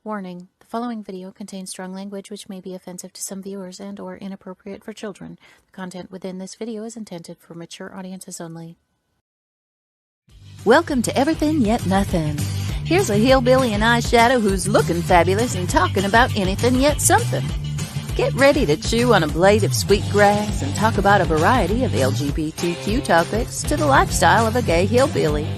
Warning, the following video contains strong language which may be offensive to some viewers and or inappropriate for children. The content within this video is intended for mature audiences only. Welcome to Everythin Yet Nothin. Here's a hillbilly in eyeshadow who's looking fabulous and talking about anything yet something. Get ready to chew on a blade of sweet grass and talk about a variety of LGBTQ topics to the lifestyle of a gay hillbilly.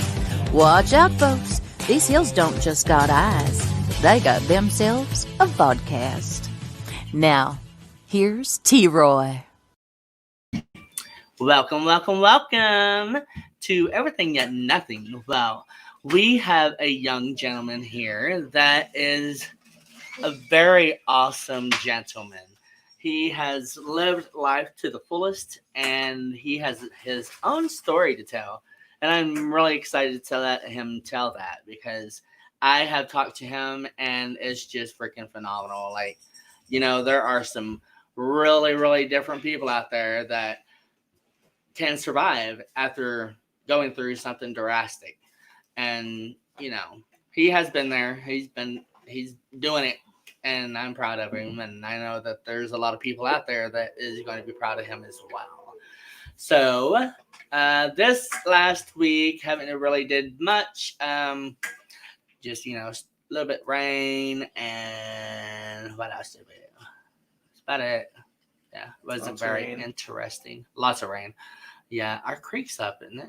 Watch out, folks. These hills don't just got eyes. They got themselves a vodcast. Now, here's T-Roy. Welcome to Everything Yet Nothing. Well, we have a young gentleman here that is a very awesome gentleman. He has lived life to the fullest, and he has his own story to tell. And I'm really excited to let him tell that because I have talked to him, and it's just freaking phenomenal. Like, you know, there are some really, really different people out there that can survive after going through something drastic. And, you know, he has been there. He's doing it, and I'm proud of him. And I know that there's a lot of people out there that is going to be proud of him as well. So, this last week, haven't really did much. Just, you know, a little bit rain, and what else did we do? That's about it. Yeah, it wasn't very interesting. Lots of rain. Yeah, our creek's up, isn't it?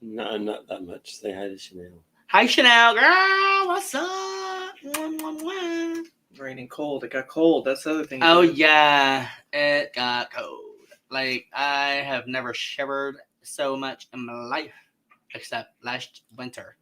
No, not that much. Say hi to Chanel. Hi, Chanel, girl. What's up? Mwah, mwah, mwah. Raining cold. It got cold. That's the other thing. Oh, yeah. It got cold. Like, I have never shivered so much in my life, except last winter.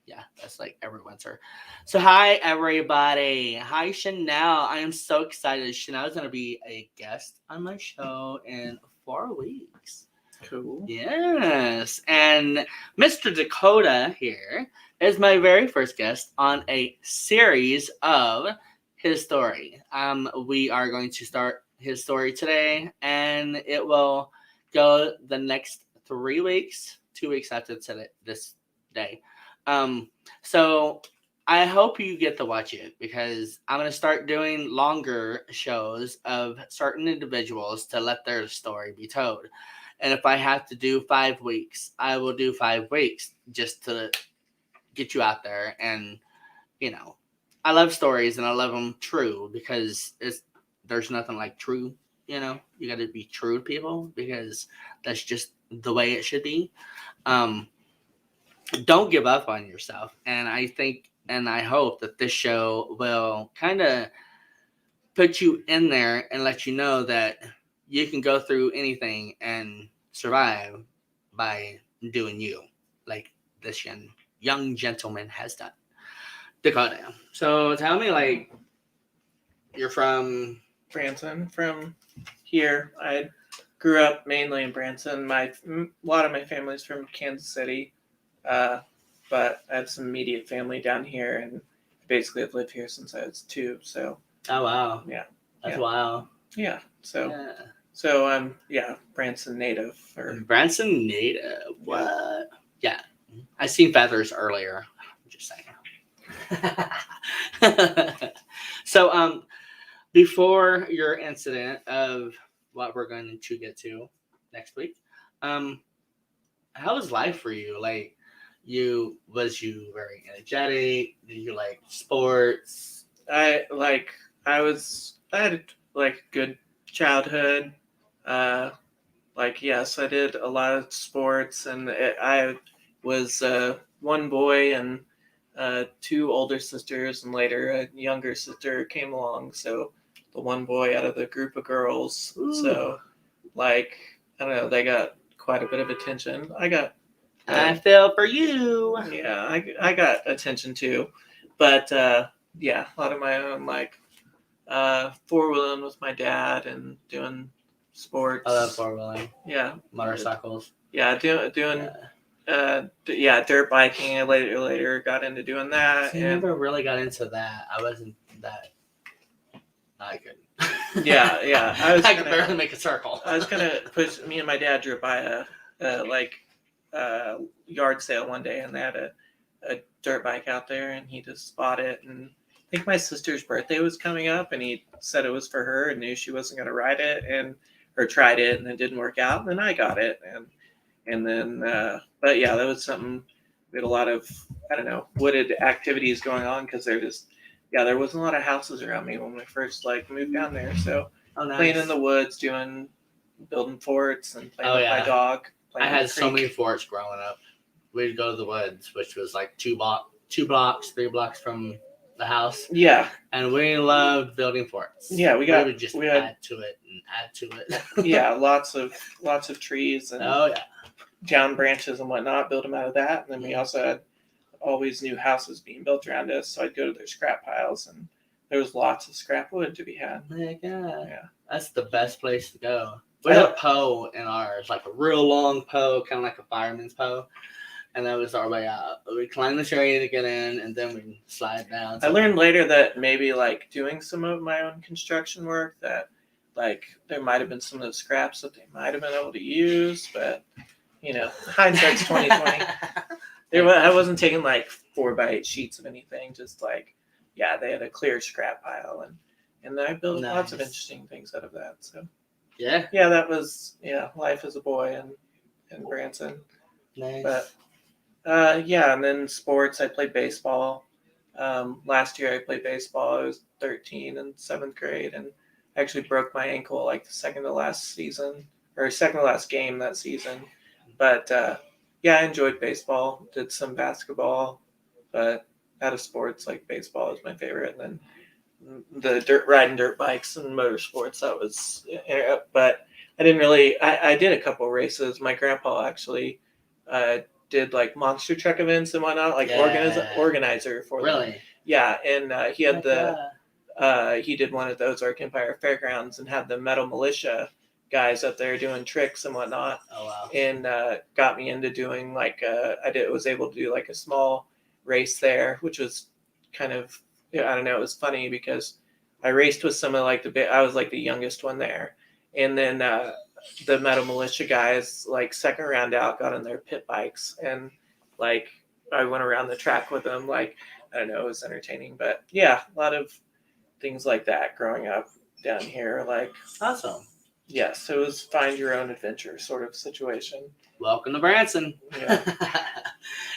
Yeah, that's like every winter. So, hi, everybody. Hi, Chanel. I am so excited. Chanel is going to be a guest on my show in 4 weeks. Cool. Yes. And Mr. Dakota here is my very first guest on a series of his story. We are going to start his story today, and it will go the next 3 weeks, 2 weeks after this day. So I hope you get to watch it because I'm going to start doing longer shows of certain individuals to let their story be told. And if I have to do 5 weeks, I will do 5 weeks just to get you out there. And, you know, I love stories and I love them true because there's nothing like true, you know, you got to be true to people because that's just the way it should be. Don't give up on yourself. And I think and I hope that this show will kind of put you in there and let you know that you can go through anything and survive by doing you, like this young gentleman has done. Dakota. So tell me, like, you're from Branson, from here. I grew up mainly in Branson. A lot of my family's from Kansas City. But I have some immediate family down here, and basically I've lived here since I was 2. So. Oh wow. Yeah. That's wild. Yeah. So I'm Branson native. Branson native. What? Yeah. I seen feathers earlier. I'm just saying. So before your incident of what we're going to get to next week, how was life for you? Like, was you very energetic? Did you like sports? I had like a good childhood. Yes, I did a lot of sports, and I was one boy and 2 older sisters, and later a younger sister came along. So the one boy out of the group of girls. Ooh. So I don't know, they got quite a bit of attention. I feel for you. Yeah, I got attention too, but a lot of my own 4-wheeling with my dad and doing sports. I love 4-wheeling. Yeah, motorcycles. Yeah, doing dirt biking. I later got into doing that. I never really got into that. I wasn't that. I couldn't. Yeah. I could barely make a circle. I was gonna push. Me and my dad drove by a yard sale one day, and they had a dirt bike out there, and he just bought it. And I think my sister's birthday was coming up, and he said it was for her and knew she wasn't going to ride it, and or tried it, and it didn't work out. And then I got it, and then but yeah, that was something. We had a lot of, I don't know, wooded activities going on because there wasn't a lot of houses around me when we first like moved down there. So Oh, nice. playing in the woods, building forts, and playing with my dog. I had so many forts growing up. We'd go to the woods, which was like 3 blocks from the house. Yeah, and we loved building forts. Yeah, we would just add to it and add to it. Yeah, lots of trees and yeah, down branches and whatnot. Build them out of that, and then we also had always new houses being built around us. So I'd go to their scrap piles, and there was lots of scrap wood to be had. Yeah, that's the best place to go. We had a hoe in ours, like a real long hoe, kind of like a fireman's hoe. And that was our way out. We climbed the tree to get in, and then we slide down. I learned later that maybe like doing some of my own construction work, that like there might have been some of those scraps that they might have been able to use, but hindsight's 2020. I wasn't taking like 4x8 sheets of anything, just like they had a clear scrap pile, and I built lots of interesting things out of that. So that was life as a boy in Branson. Nice. But and then sports, I played baseball. Last year I played baseball. I was 13 in 7th grade, and actually broke my ankle like the second to last game that season. But I enjoyed baseball. Did some basketball, but out of sports, like baseball is my favorite. And then riding dirt bikes and motorsports, that was. But I didn't really. I did a couple races. My grandpa actually did like monster truck events and whatnot, like organizer for them. Really? Yeah, and he had he did one at the Ozark Empire Fairgrounds and had the Metal Militia guys up there doing tricks and whatnot. Oh wow! And got me into doing was able to do like a small race there, which was kind of I don't know. It was funny because I raced with some of I was like the youngest one there, and then the Metal Militia guys, like second round out, got on their pit bikes, and like I went around the track with them. Like I don't know, it was entertaining, but a lot of things like that growing up down here. Like awesome. Yes, it was find your own adventure sort of situation. Welcome to Branson. Yeah.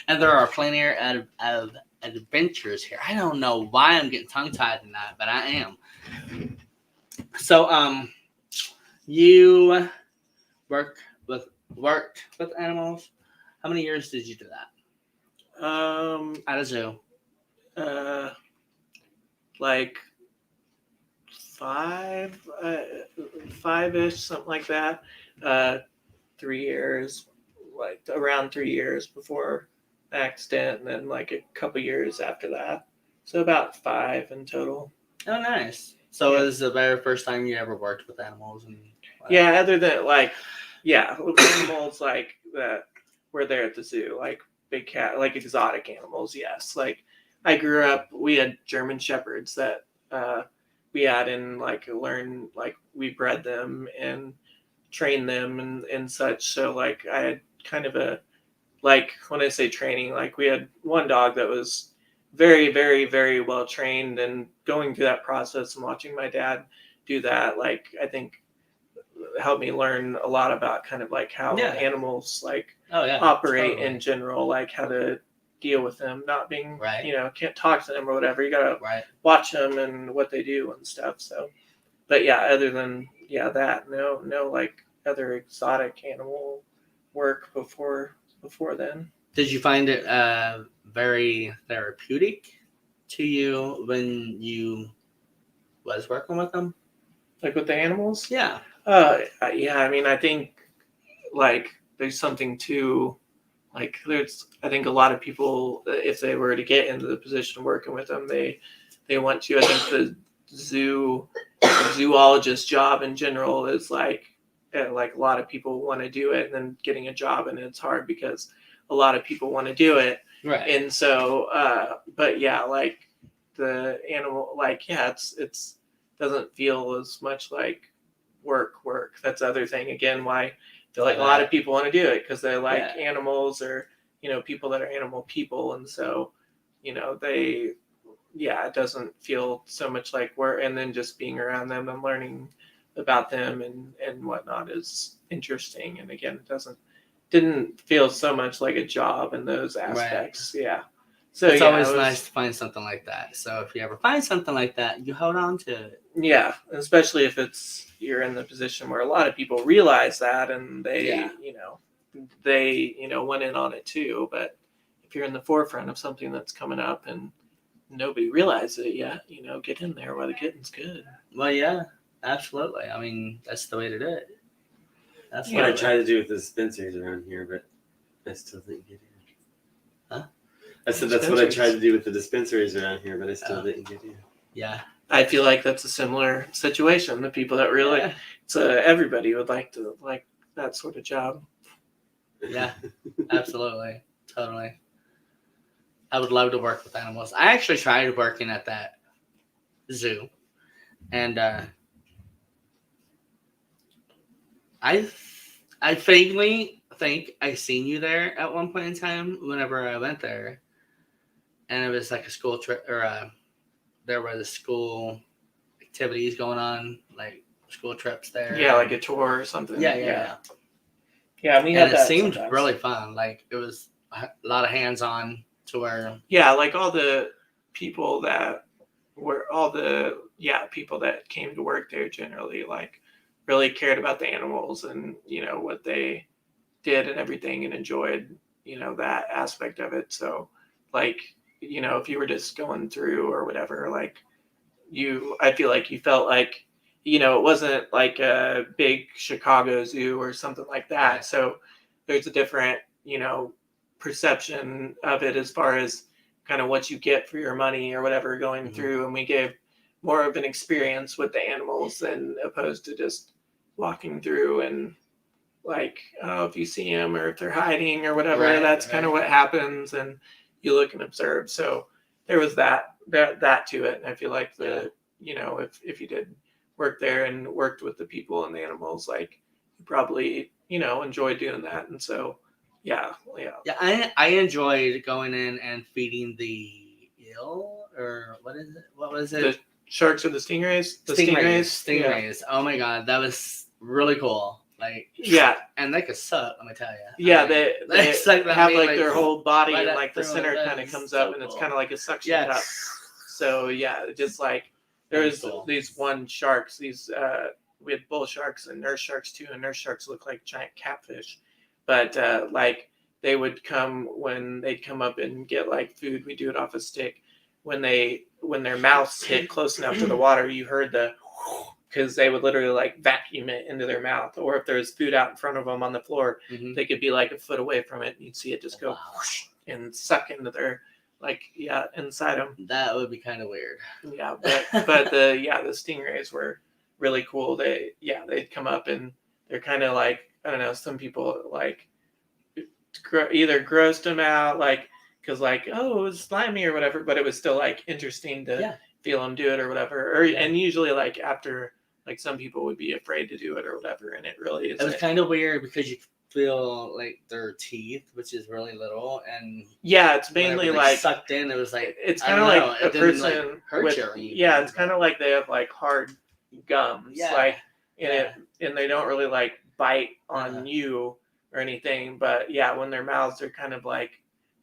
And there are plenty of adventures here. I don't know why I'm getting tongue-tied tonight, but I am. So, you worked with animals. How many years did you do that? At a zoo. Like 5-ish, something like that. 3 years, like around 3 years before accident, and then like a couple years after that. So about 5 in total. Oh, nice. So it was the very first time you ever worked with animals? And other than animals like that were there at the zoo, like big cat, like exotic animals. Yes, like I grew up, we had German shepherds that we had and we bred them and trained them and such. So like I had kind of a, like when I say training, like we had one dog that was very, very, very well trained, and going through that process and watching my dad do that, like I think helped me learn a lot about kind of like how animals operate in general, like how to deal with them, not being can't talk to them or whatever. You gotta watch them and what they do and stuff. So, but other than that, no like other exotic animal work before then. Did you find it very therapeutic to you when you was working with them? Like with the animals? Yeah. I mean, I think like there's something to like I think a lot of people, if they were to get into the position of working with them, they want to. I think the zoologist job in general is like a lot of people want to do it, and then getting a job and it's hard because a lot of people want to do it. Right. And so, but like the animal, like, it's doesn't feel as much like work. That's the other thing. Again, why I feel like a lot of people want to do it, because they like animals, or people that are animal people, and so they it doesn't feel so much like work, and then just being around them and learning about them and whatnot is interesting. And again, it didn't feel so much like a job in those aspects. Right. Yeah. So It's yeah, always nice to find something like that. So if you ever find something like that, you hold on to it. Yeah, especially if you're in the position where a lot of people realize that, and they went in on it too. But if you're in the forefront of something that's coming up and nobody realizes it yet, get in there while the getting's good. Well, yeah, absolutely. I mean, that's the way to do it. That's what I try to do with the dispensaries around here, but I still didn't get in. Huh? I said that's what I tried to do with the dispensaries around here, but I still didn't get in. Yeah. I feel like that's a similar situation. The people that really, everybody would like that sort of job. Yeah, absolutely. Totally. I would love to work with animals. I actually tried working at that zoo, and I vaguely think I seen you there at one point in time whenever I went there, and it was like a school trip, or there were the school activities going on, like school trips there. Yeah, like a tour or something. Yeah. Yeah, we had And that it seemed sometimes. really fun. Like it was a lot of hands-on to where. Yeah, like all the people that people that came to work there generally like really cared about the animals and what they did and everything, and enjoyed that aspect of it. So like if you were just going through or whatever, like I feel like you felt like it wasn't like a big Chicago zoo or something like that. Right. So there's a different perception of it as far as kind of what you get for your money or whatever going through, and we gave more of an experience with the animals than opposed to just walking through and like, if you see them or if they're hiding or whatever, that's kind of what happens, and you look and observe. So there was that to it, and I feel like if you did work there and worked with the people and the animals, like you probably enjoyed doing that. And so yeah. I enjoyed going in and feeding the eel, or what is it? What was it? The sharks or the stingrays? The Stingrays. Yeah. Oh my god, that was really cool. Like and they could suck, let me tell you. Yeah, they have like their whole body, right, and like the center kind of comes up, and it's kind of like a suction cup. So yeah, just like there's these one sharks. These we had bull sharks and nurse sharks too, and nurse sharks look like giant catfish. But like they would come when they'd come up and get like food. We do it off a stick. When their mouths hit close enough to the water, you heard because they would literally like vacuum it into their mouth. Or if there's food out in front of them on the floor, they could be like a foot away from it, and you'd see it just go whoosh and suck into their inside them. That would be kind of weird. Yeah, but the stingrays were really cool. They'd come up, and they're kind of like, I don't know, some people like either grossed them out, like because like, oh, it was slimy or whatever, but it was still like interesting to feel them do it or whatever. And usually like after, like some people would be afraid to do it or whatever, and it really is. It was kind of weird because you feel like their teeth, which is really little, and it's mainly like sucked in. It was like it's kind of like a person like hurt you. It's kind of like they have like hard gums, like and they don't really like bite on you or anything, but when their mouths are kind of like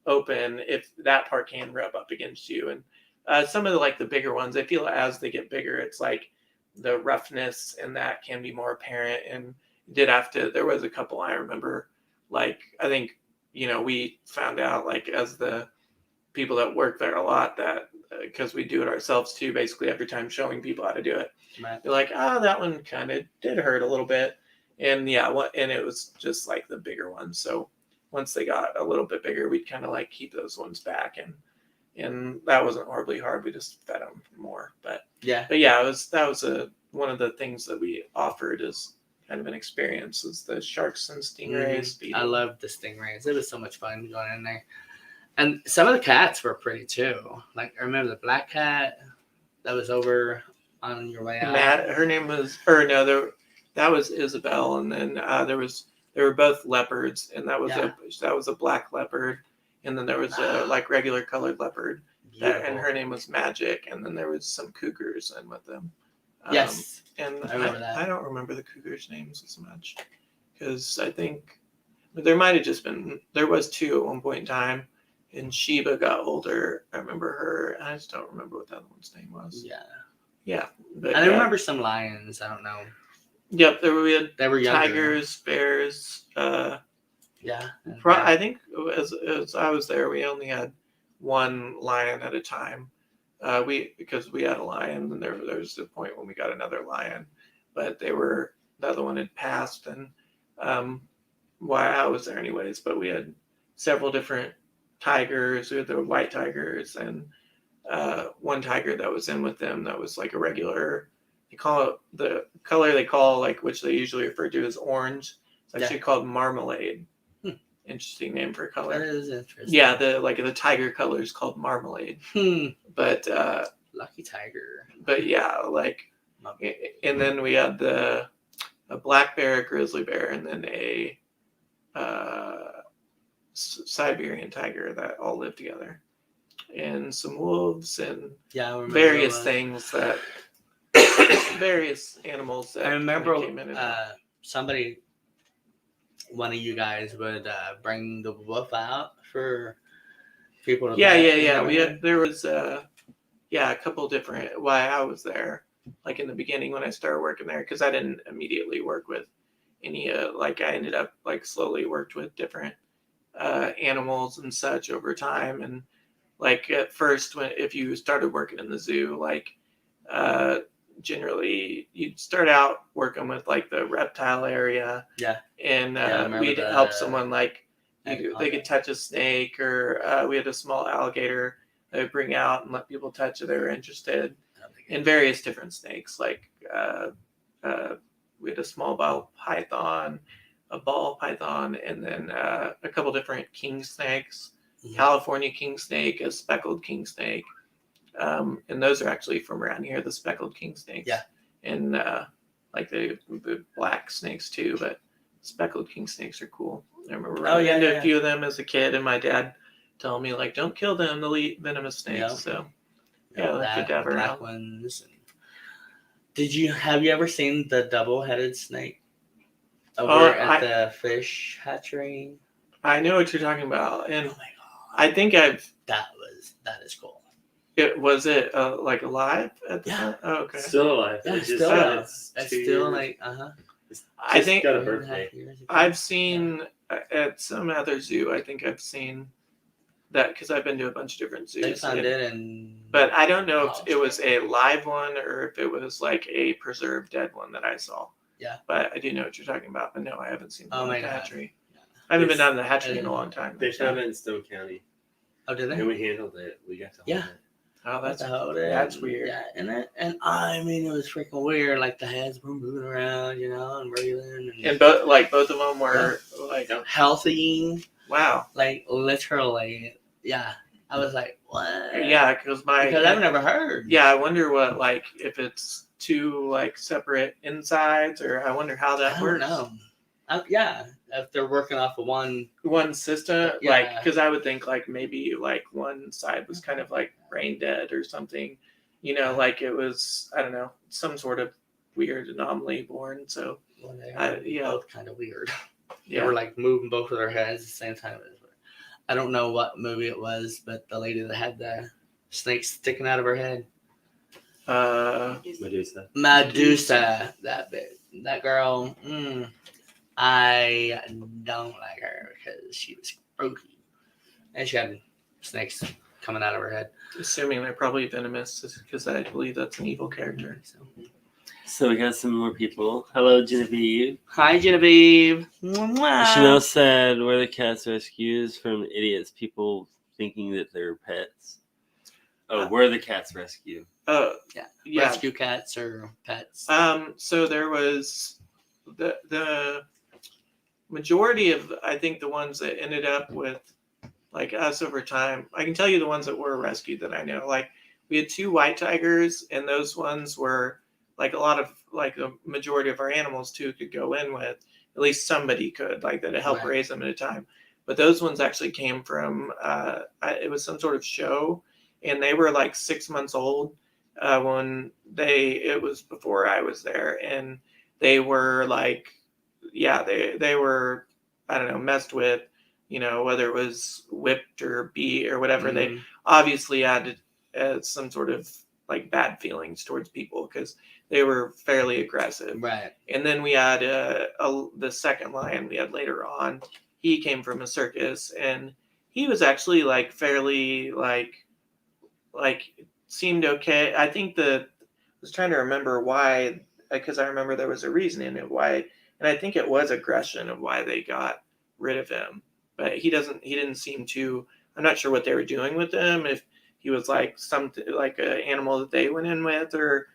open, if that part can rub up against you. And some of the bigger ones, I feel as they get bigger, it's like the roughness and that can be more apparent. And there was a couple I remember, like I think we found out like as the people that work there a lot that because we do it ourselves too, basically every time showing people how to do it, they're like, that one kind of did hurt a little bit. And and it was just like the bigger ones. So once they got a little bit bigger, we'd kind of like keep those ones back, and that wasn't horribly hard. We just fed them more, but that was one of the things that we offered as kind of an experience, is the sharks and stingrays. I loved the stingrays. It was so much fun going in there, and some of the cats were pretty too. Like I remember the black cat that was over on your way out. Her name was, that was Isabel, and then there was they were both leopards, and that was Yeah. a black leopard, and then there was a like regular colored leopard, and Beautiful. her name was Magic, and then there was some cougars in with them. Yes. And I remember that. I don't remember the cougars' names as much because I think there might have just been there was two at one point in time, and Sheba got older. I remember her. I just don't remember what the other one's name was. Yeah. Yeah, but I remember some lions. I don't know. Yep, we had They were younger. tigers, bears. Yeah. I think as I was there, we only had one lion at a time. Because we had a lion, and there was a point when we got another lion, but the other one had passed, and why I was there anyways. But we had several different tigers. We had the white tigers, and one tiger that was in with them that was like a regular. They call it the color they call like which they usually refer to as orange. It's actually called marmalade. Interesting name for a color. That is interesting. Yeah, the tiger color is called marmalade. But Lucky tiger. but yeah, like, and then we had a black bear, a grizzly bear, and then a Siberian tiger that all lived together, and some wolves and various things that various animals that I remember came in and somebody, one of you guys would bring the wolf out for people to there was a couple different why I was there like in the beginning when I started working there because I didn't immediately work with any I ended up like slowly worked with different animals and such over time, and like at first if you started working in the zoo like generally you'd start out working with like the reptile area and we'd help someone like they could touch a snake or we had a small alligator that would bring out and let people touch if they were interested in various different snakes like we had a small ball python, a ball python, and then a couple different king snakes, California king snake, a speckled king snake. And those are actually from around here, the speckled king snakes. Yeah. And like the black snakes too, but speckled king snakes are cool. I remember running into a few of them as a kid, and my dad telling me like, "Don't kill them; they'll eat venomous snakes." Yeah. So yeah, good to have black ones. Have you ever seen the double-headed snake over at the fish hatchery? I know what you're talking about, and oh my God. I think that is cool. Was it like alive at the time? Oh, okay. Still alive. Yeah, it's still alive. It's still years. like I think got a birthday. I've seen at some other zoo. I think I've seen that because I've been to a bunch of different zoos. They found it, but I don't know if it was a live one or if it was like a preserved dead one that I saw. Yeah. But I do know what you're talking about. But no, I haven't seen the hatchery. Yeah. I haven't been down to the hatchery in a long time. They found it in Stone County. Oh, did they? And we handled it. We got to hold it. Oh, that's weird. Yeah, and I mean it was freaking weird. Like the heads were moving around, and breathing. And both of them were like healthy. Wow. Like literally, yeah. I was like, what? Yeah, because I've never heard. Yeah, I wonder what like if it's two like separate insides, or I wonder how that works. I don't know. Yeah, if they're working off of one system, like because I would think like maybe like one side was kind of like brain dead or something, like it was I don't know some sort of weird anomaly born. So both kind of weird. Yeah. They were like moving both of their heads at the same time. I don't know what movie it was, but the lady that had the snake sticking out of her head. Medusa. That girl. I don't like her because she was spooky. And she had snakes coming out of her head. Assuming they're probably venomous because I believe that's an evil character. So we got some more people. Hello, Genevieve. Hi, Genevieve. Chanel said, "Where the cats rescues from idiots, people thinking that they're pets." Oh, where the cats rescue. Yeah. Rescue cats or pets. So there was the majority of I think the ones that ended up with like us over time. I can tell you the ones that were rescued that I know. Like we had 2 white tigers, and those ones were like a lot of like the majority of our animals too could go in with. At least somebody could, like that, to help Right. raise them at a time. But those ones actually came from it was some sort of show, and they were like 6 months old when it was before I was there, and they were like, yeah, they were, I don't know, messed with, whether it was whipped or beat or whatever. They obviously had some sort of like bad feelings towards people because they were fairly aggressive. Right. And then we had the second lion we had later on. He came from a circus, and he was actually like fairly like seemed okay. I think I was trying to remember why, because I remember there was a reason in it why, and I think it was aggression of why they got rid of him. But he didn't seem to. I'm not sure what they were doing with him. If he was like something like an animal that they went in with, or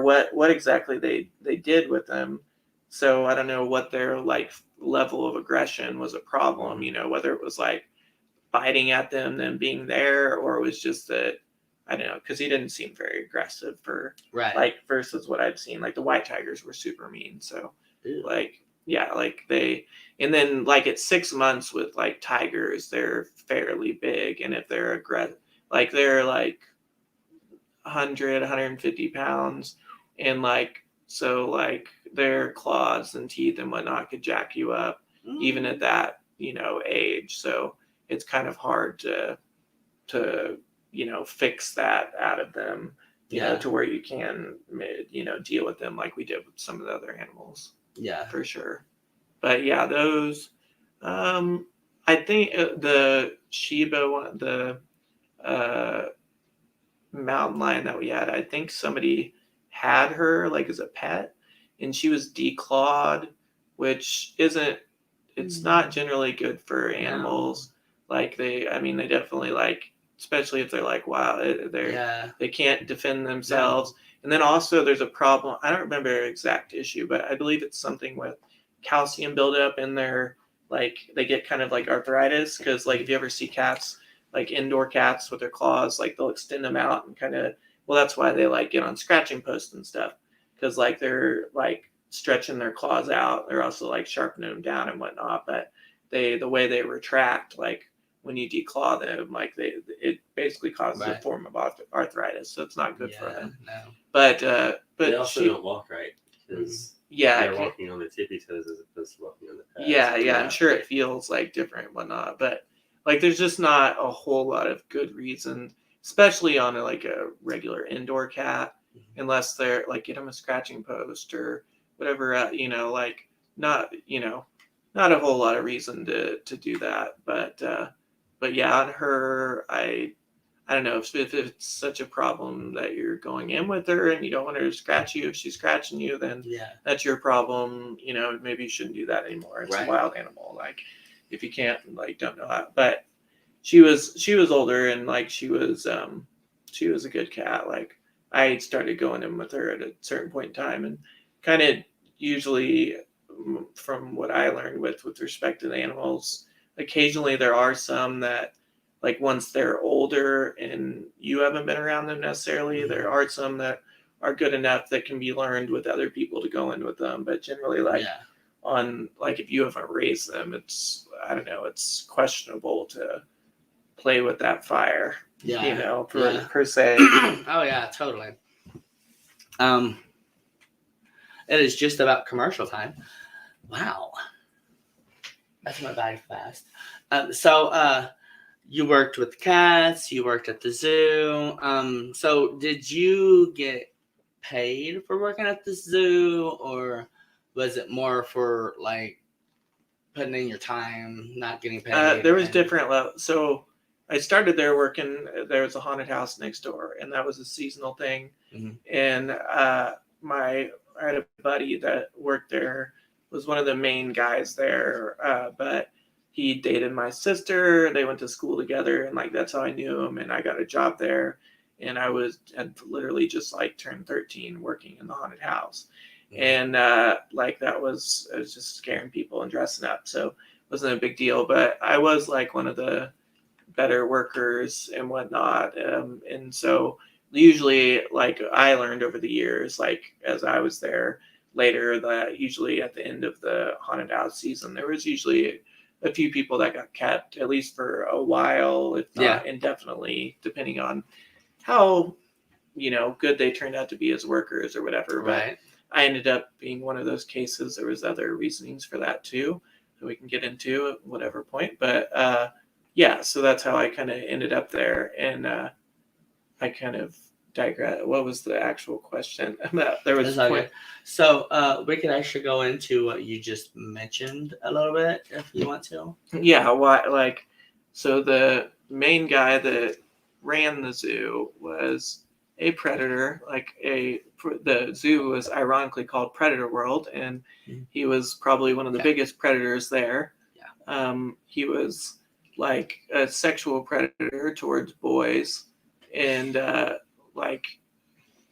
what exactly they did with him. So I don't know what their like level of aggression was a problem. Whether it was like biting at them being there, or it was just that, I don't know, because he didn't seem very aggressive for like versus what I've seen. Like the white tigers were super mean. So like, yeah, like and then like at 6 months with like tigers, they're fairly big, and if they're aggressive, like they're like 100, 150 pounds, and like so like their claws and teeth and whatnot could jack you up even at that age. So it's kind of hard to fix that out of them, to where you can deal with them like we did with some of the other animals. Yeah, for sure. But yeah, those I think the Shiba one, the mountain lion that we had, I think somebody had her like as a pet, and she was declawed, which isn't, it's not generally good for animals. Like they definitely, like, especially if they're like, wow, they can't defend themselves. And then also there's a problem, I don't remember the exact issue, but I believe it's something with calcium buildup in their, like they get kind of like arthritis, because like if you ever see cats, like indoor cats with their claws, like they'll extend them out and kind of, well, that's why they like get on scratching posts and stuff, because like they're like stretching their claws out. They're also like sharpening them down and whatnot, but the way they retract, like when you declaw them, like it basically causes a form of arthritis, so it's not good for them. No. But they also don't walk right, because they're walking on their tippy toes as opposed to walking on the pads. Yeah, I'm sure it feels like different and whatnot, but like there's just not a whole lot of good reason, especially on like a regular indoor cat, unless they're like get them a scratching post or whatever, like not a whole lot of reason to do that. But yeah, on her, I don't know if it's such a problem that you're going in with her and you don't want her to scratch you. If she's scratching you, then that's your problem. Maybe you shouldn't do that anymore. It's a wild animal. Like if you can't, like, don't know how. But she was older, and like she was a good cat. Like I started going in with her at a certain point in time, and kind of usually from what I learned with respect to the animals, occasionally there are some that, like once they're older and you haven't been around them necessarily, there are some that are good enough that can be learned with other people to go in with them. But generally, like on like if you haven't raised them, it's, I don't know, it's questionable to play with that fire. Per se. Oh yeah, totally. It is just about commercial time. Wow, that's my bag fast. So you worked with cats, you worked at the zoo. So did you get paid for working at the zoo, or was it more for like putting in your time, not getting paid? There was different levels. So I started there working. There was a haunted house next door, and that was a seasonal thing. And I had a buddy that worked there, was one of the main guys there, but he dated my sister. They went to school together, and like that's how I knew him. And I got a job there, and had literally just like turned 13 working in the haunted house. And like it was just scaring people and dressing up, so it wasn't a big deal. But I was like one of the better workers and whatnot, and so usually, like I learned over the years, like as I was there later, that usually at the end of the haunted house season, there was usually a few people that got kept at least for a while, if not indefinitely, depending on how good they turned out to be as workers or whatever. But Right. I ended up being one of those cases. There was other reasonings for that too that we can get into at whatever point. But yeah, so that's how I kind of ended up there. And I kind of digress. What was the actual question? There was That's all good. So we could actually go into what you just mentioned a little bit if you want to. Yeah, why? Like, so the main guy that ran the zoo was a predator. The zoo was ironically called Predator World, and he was probably one of the biggest predators there. Yeah. He was like a sexual predator towards boys, and like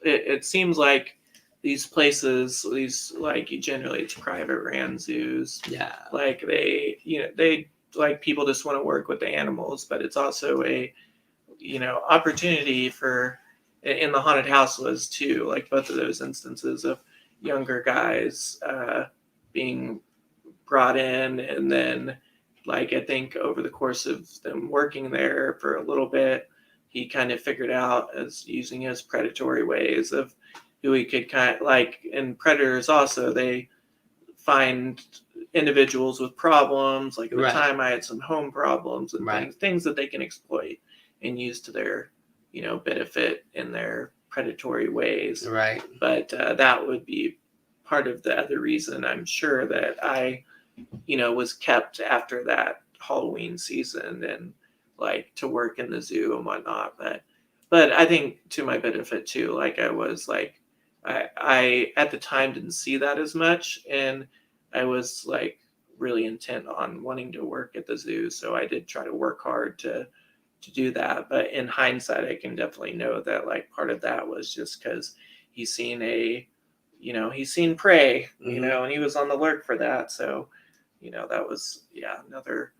it seems like these places, these like generally it's private ran zoos. Yeah. Like they like people just want to work with the animals, but it's also a opportunity for in the haunted house was too, like both of those instances of younger guys being brought in, and then like I think over the course of them working there for a little bit, he kind of figured out as using his predatory ways of who he could kind of like, and predators also, they find individuals with problems. Like at the time I had some home problems and things that they can exploit and use to their benefit in their predatory ways. Right. But that would be part of the other reason I'm sure that I was kept after that Halloween season and like to work in the zoo and whatnot. But I think to my benefit too, like I was like I at the time didn't see that as much, and I was like really intent on wanting to work at the zoo, so I did try to work hard to do that. But in hindsight, I can definitely know that like part of that was just because he's seen he's seen prey, and he was on the lurk for that. So that was another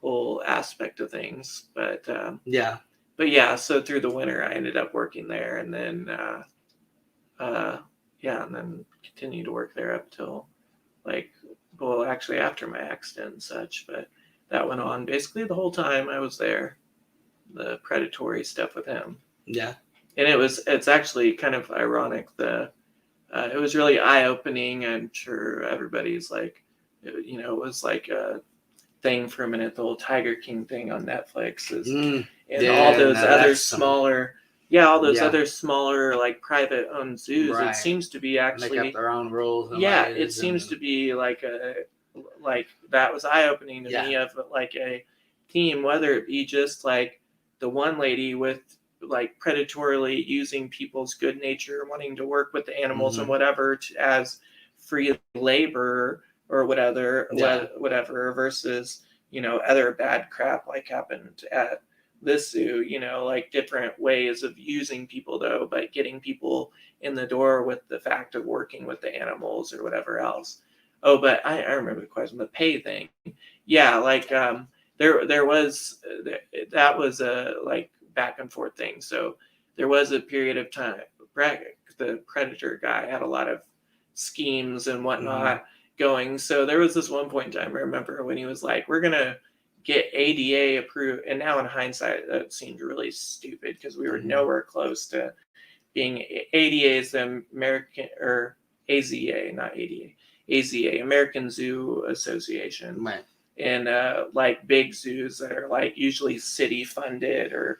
whole aspect of things. But yeah, so through the winter I ended up working there, and then and then continued to work there up till actually after my accident and such. But that went on basically the whole time I was there, the predatory stuff with him. Yeah. And it's actually kind of ironic. It was really eye-opening. I'm sure everybody's like, it was like a thing for a minute, the whole Tiger King thing on Netflix is, and all those other smaller, other smaller like private owned zoos. It seems to be actually make up their own rules. It seems to be like that was eye-opening to me of like a theme, whether it be just like the one lady with like predatorily using people's good nature, wanting to work with the animals and whatever as free labor or whatever, versus other bad crap like happened at this zoo, like different ways of using people though, but getting people in the door with the fact of working with the animals or whatever else. Oh, but I remember the question, the pay thing. Yeah, like there was that was a like back and forth thing. So there was a period of time. The predator guy had a lot of schemes and whatnot going. So there was this one point in time I remember when he was like, "We're gonna get ADA approved," and now in hindsight that seemed really stupid because we were nowhere close to being ADA is the American or AZA, not ADA. AZA, American Zoo Association. Right. And like big zoos that are like usually city funded or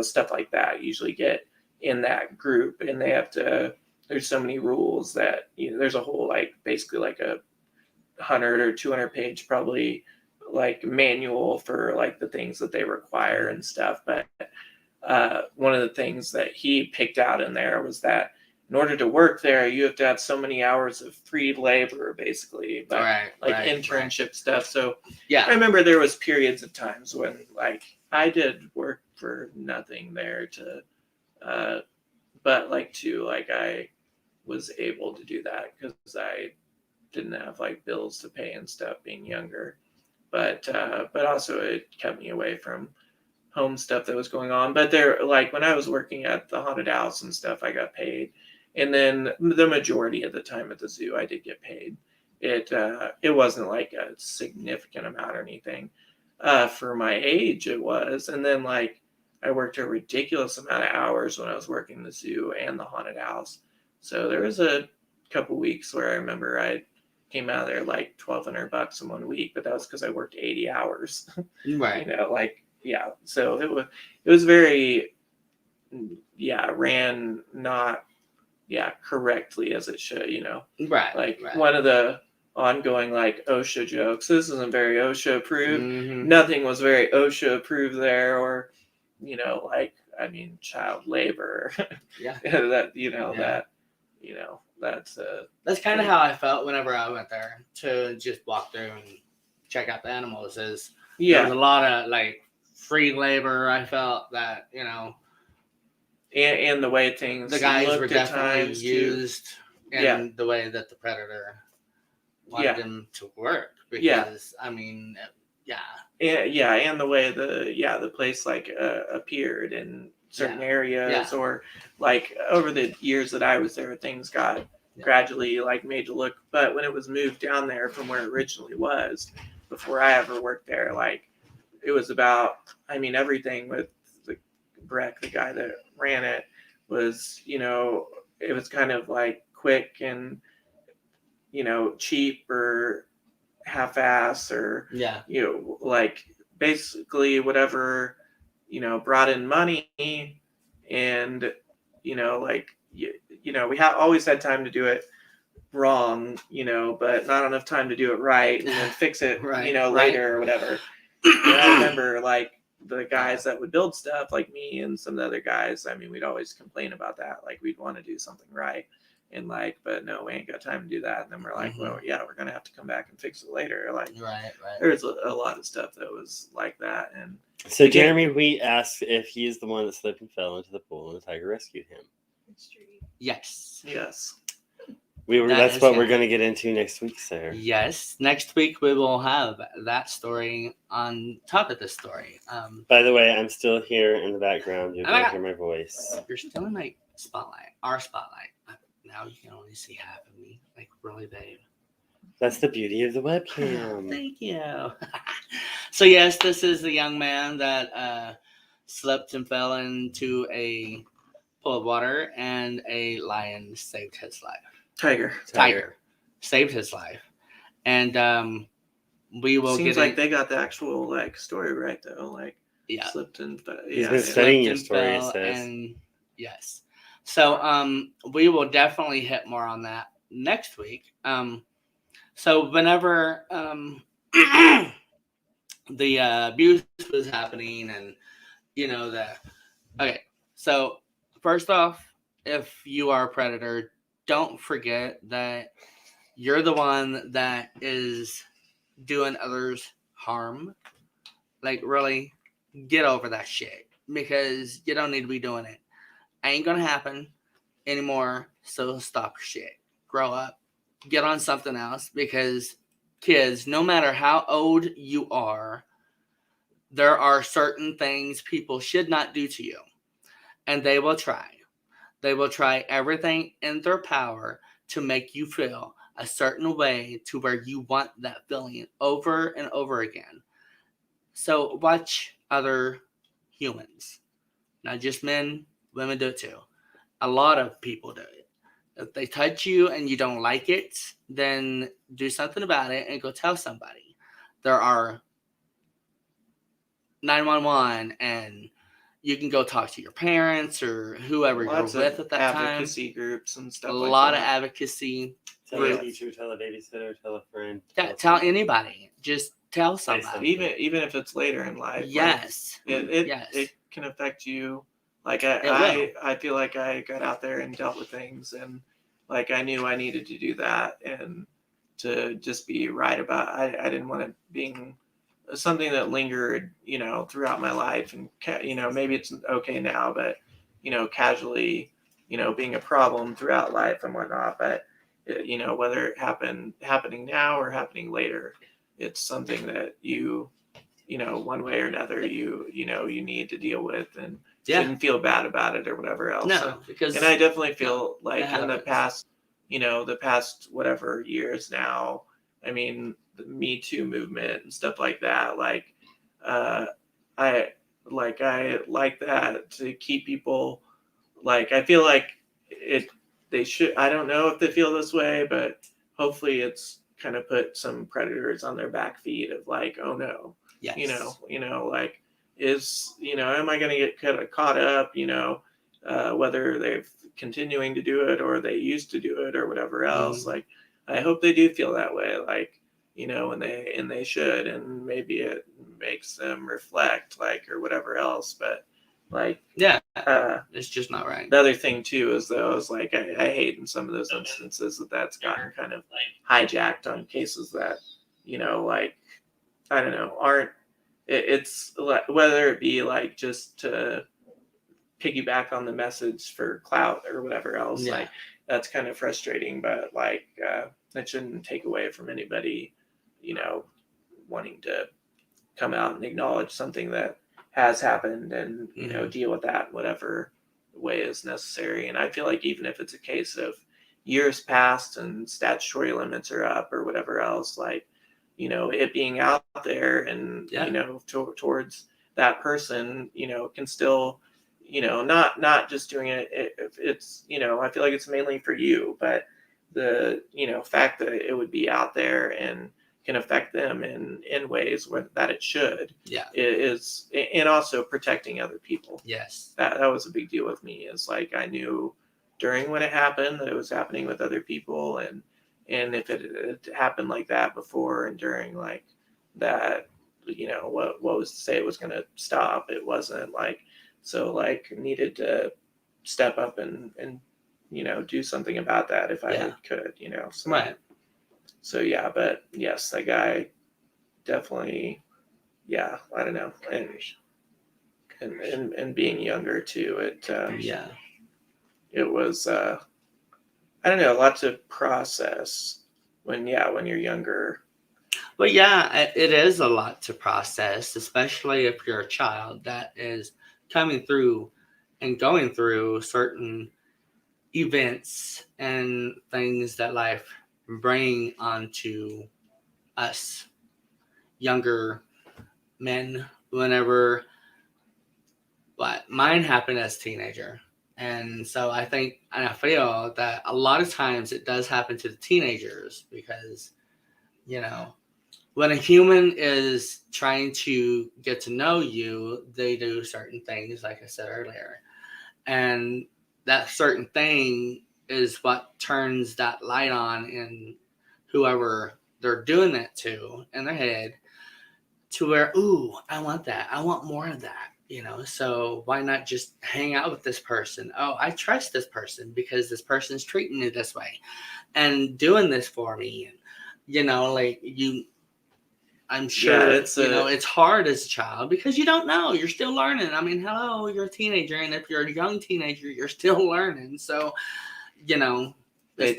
stuff like that usually get in that group, and they have to, there's so many rules that there's a whole like basically like a 100 or 200 page probably like manual for like the things that they require and stuff. But one of the things that he picked out in there was that in order to work there, you have to have so many hours of free labor, basically, but internship stuff. So I remember there was periods of times when like I did work for nothing there but I was able to do that because I didn't have like bills to pay and stuff being younger. But also it kept me away from home stuff that was going on. But there, like when I was working at the haunted house and stuff, I got paid. And then the majority of the time at the zoo, I did get paid. It wasn't like a significant amount or anything. For my age, it was. And then like I worked a ridiculous amount of hours when I was working the zoo and the haunted house. So there was a couple weeks where I remember I came out of there like $1,200 in 1 week, but that was because I worked 80 hours. Right. Like yeah. So it was very ran not correctly as it should. Right. Like right. one of the ongoing like OSHA jokes. This isn't very OSHA approved. Mm-hmm. Nothing was very OSHA approved there, or like child labor. Yeah. That Yeah. that's kind of how I felt whenever I went there to just walk through and check out the animals. There was a lot of like free labor. I felt that and the way things the guys were looked at definitely times used in Yeah. the way that the predator wanted them to work. Because Yeah. And the way the place like appeared in certain areas, or like over the years that I was there, things got gradually like made to look. But when it was moved down there from where it originally was, before I ever worked there, like it was about everything with Breck, the guy that ran it, was it was kind of like quick and cheap or half-ass, or like basically whatever brought in money. And like we have always had time to do it wrong, but not enough time to do it right and then fix it later or whatever. And I remember like the guys that would build stuff, like me and some of the other guys, we'd always complain about that. Like we'd want to do something right, and like, but no, we ain't got time to do that. And then we're like, well, yeah, we're gonna have to come back and fix it later. Like, there's a lot of stuff that was like that. And so Jeremy Wheat asked if he's the one that slipped and fell into the pool and the tiger rescued him. Yes. That's what we're going to get into next week, sir. Yes. Next week we will have that story on top of this story. By the way, I'm still here in the background. You're going to hear my voice. You're still in my spotlight. Our spotlight. Now you can only see half of me. Like, really, babe. That's the beauty of the webcam. Thank you. So, yes, this is the young man that slipped and fell into a pool of water, and a lion saved his life. Tiger saved his life. And we will Seems like they got the actual like story right though. Like slipped and he's been studying your story, says. And yes. So we will definitely hit more on that next week. So whenever the abuse was happening, and okay. So first off, if you are a predator, don't forget that you're the one that is doing others harm. Like, really, get over that shit, because you don't need to be doing it. Ain't gonna happen anymore, so stop your shit. Grow up. Get on something else, because kids, no matter how old you are, there are certain things people should not do to you, and they will try. They will try everything in their power to make you feel a certain way to where you want that feeling over and over again. So watch other humans. Not just men, women do it too. A lot of people do it. If they touch you and you don't like it, then do something about it and go tell somebody. There are 911, and you can go talk to your parents or whoever you're with at that time. Advocacy groups and stuff. A lot of advocacy. Tell a teacher, tell a babysitter, tell a friend. Tell anybody. Just tell somebody. Even if it's later in life. Yes. Like, it can affect you. Like I feel like I got out there and dealt with things, and like I knew I needed to do that, and to just be right about. I didn't want it being something that lingered, throughout my life, and maybe it's okay now, but casually, being a problem throughout life and whatnot. But whether it happening now or happening later, it's something that you one way or another you need to deal with, and Yeah. shouldn't feel bad about it or whatever else. No, because And I definitely feel like it in the happens. past, the past whatever years now, I mean, the Me Too movement and stuff like that, like, I like that to keep people, like, I feel like they should, I don't know if they feel this way, but hopefully it's kind of put some predators on their back feet of like, oh no, yes. like, am I going to get caught up, whether they're continuing to do it or they used to do it or whatever else. Mhm. Like, I hope they do feel that way, like, and they should, and maybe it makes them reflect, like, or whatever else. But like, Yeah, it's just not right. the other thing too is, though, is like, I hate in some of those instances that's gotten kind of hijacked on cases that, like, I don't know, aren't, it's like, whether it be like just to piggyback on the message for clout or whatever else, Yeah. like, that's kind of frustrating. But like, that shouldn't take away from anybody, wanting to come out and acknowledge something that has happened, and deal with that in whatever way is necessary. And I feel like even if it's a case of years past and statutory limits are up or whatever else, like, it being out there and towards that person, can still, not just doing it if it's, I feel like it's mainly for you, but the fact that it would be out there and can affect them in ways that it should, is, and also protecting other people. Yes, that was a big deal with me, is like, I knew during when it happened that it was happening with other people, and if it had happened like that before and during, like, that, what was to say it was going to stop, it wasn't, like, so, like, needed to step up and do something about that if I could, so. right. So yeah, but yes, that guy definitely, I don't know, and being younger too, it was, I don't know, a lot to process when you're younger. But yeah, it is a lot to process, especially if you're a child that is coming through and going through certain events and things that life bring onto us younger men. Whenever, but mine happened as a teenager, and so I think, and I feel that a lot of times it does happen to the teenagers because, when a human is trying to get to know you, they do certain things, like I said earlier, and that certain thing is what turns that light on in whoever they're doing that to in their head, to where, ooh, I want that. I want more of that, so why not just hang out with this person? Oh, I trust this person because this person's treating me this way and doing this for me. And, I'm sure it's hard as a child because you don't know. You're still learning. I mean, hello, you're a teenager, and if you're a young teenager, you're still learning. So, they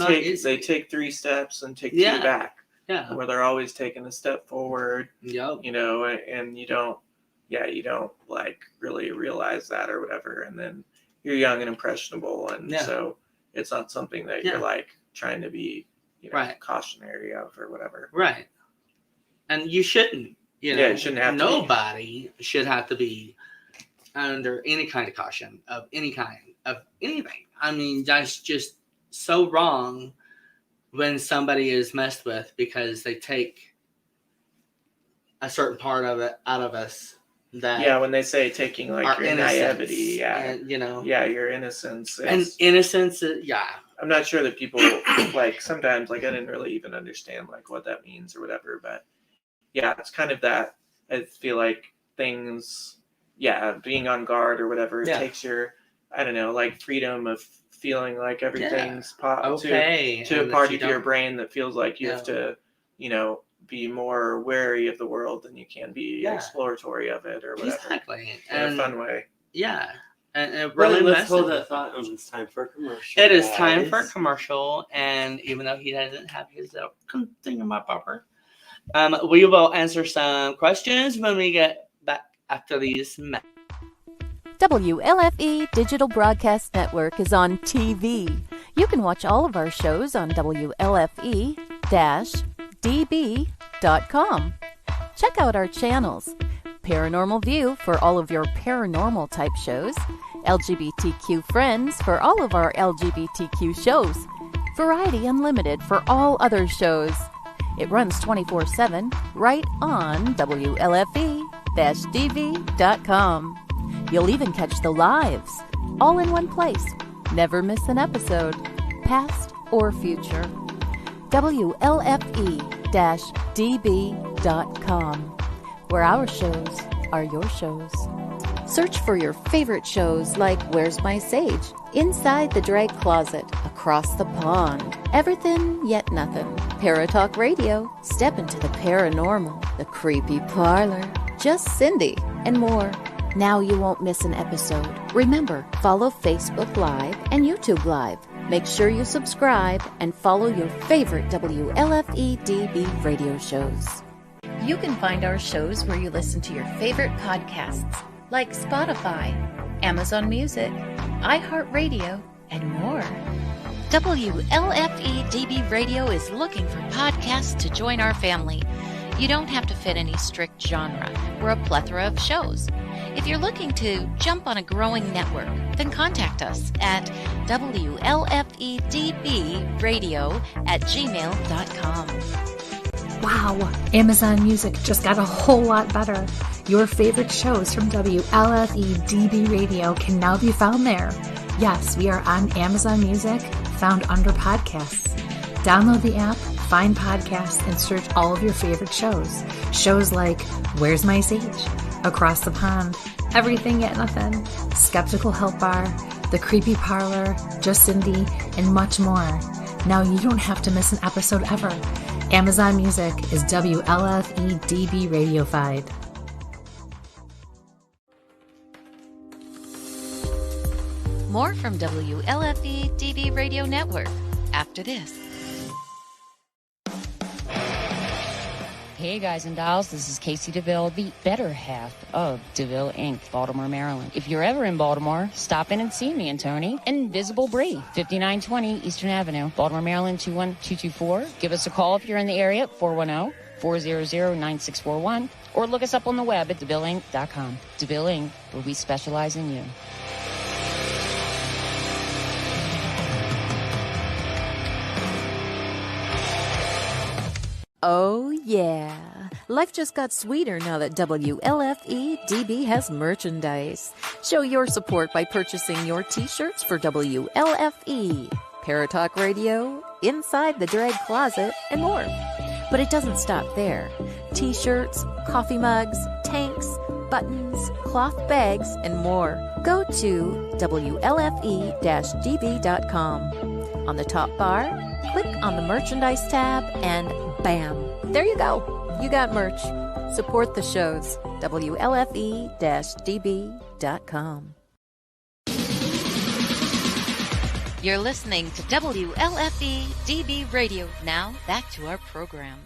take 3 steps and take 2 back. Yeah, where they're always taking a step forward. Yep. And you don't like really realize that or whatever, and then you're young and impressionable, and so it's not something that you're like trying to be cautionary of or whatever. Right. And you shouldn't. You shouldn't have nobody should have to be under any kind of caution of any kind of anything. I mean, that's just so wrong when somebody is messed with because they take a certain part of it out of us. That when they say taking, like, your naivety, and, your innocence, and innocence, I'm not sure that people like sometimes, like, I didn't really even understand, like, what that means or whatever, but it's kind of that. I feel like things, being on guard or whatever, it takes your, I don't know, like, freedom of feeling like everything's okay to a part of your brain that feels like you have to, be more wary of the world than you can be exploratory of it or whatever. Exactly. In a fun way. Yeah. And it really let's hold that thought. It's time for a commercial. It is time for a commercial, and even though he doesn't have his thingamabobber, We will answer some questions when we get back after these. WLFE Digital Broadcast Network is on TV. You can watch all of our shows on WLFE-DB.com. Check out our channels. Paranormal View for all of your paranormal type shows. LGBTQ Friends for all of our LGBTQ shows. Variety Unlimited for all other shows. It runs 24/7 right on WLFE-DB.com. You'll even catch the lives, all in one place. Never miss an episode, past or future. WLFE-DB.com, where our shows are your shows. Search for your favorite shows like Where's My Sage, Inside the Drag Closet, Across the Pond, Everythin Yet Nothin, Paratalk Radio, Step into the Paranormal, The Creepy Parlor, Just Cindy, and more. Now you won't miss an episode. Remember, follow Facebook Live and YouTube Live. Make sure you subscribe and follow your favorite WLFE-DB radio shows. You can find our shows where you listen to your favorite podcasts, like Spotify, Amazon Music, iHeartRadio, and more. WLFE-DB Radio is looking for podcasts to join our family. You don't have to fit any strict genre. We're a plethora of shows. If you're looking to jump on a growing network, then contact us at WLFEDBradio@gmail.com. Wow, Amazon Music just got a whole lot better. Your favorite shows from WLFE-DB Radio can now be found there. Yes, we are on Amazon Music, found under podcasts. Download the app, find podcasts, and search all of your favorite shows. Shows like Where's My Sage, Across the Pond, Everything Yet Nothin, Skeptical Help Bar, The Creepy Parlor, Just Cindy, and much more. Now you don't have to miss an episode ever. Amazon Music is WLFE-DB Radiofied. More from WLFE-DB Radio Network after this. Hey guys and dolls, this is Casey DeVille, the better half of DeVille Inc., Baltimore, Maryland. If you're ever in Baltimore, stop in and see me and Tony. Invisible Bree, 5920 Eastern Avenue, Baltimore, Maryland, 21224. Give us a call if you're in the area, 410-400-9641, or look us up on the web at DeVilleInc.com. DeVille Inc., where we specialize in you. Oh, yeah. Life just got sweeter now that WLFE-DB has merchandise. Show your support by purchasing your t-shirts for WLFE, Paratalk Radio, Inside the Drag Closet, and more. But it doesn't stop there. T-shirts, coffee mugs, tanks, buttons, cloth bags, and more. Go to WLFE-DB.com. On the top bar, click on the merchandise tab and bam, there you go. You got merch. Support the shows. WLFE-DB.com. You're listening to WLFE-DB Radio. Now, back to our program.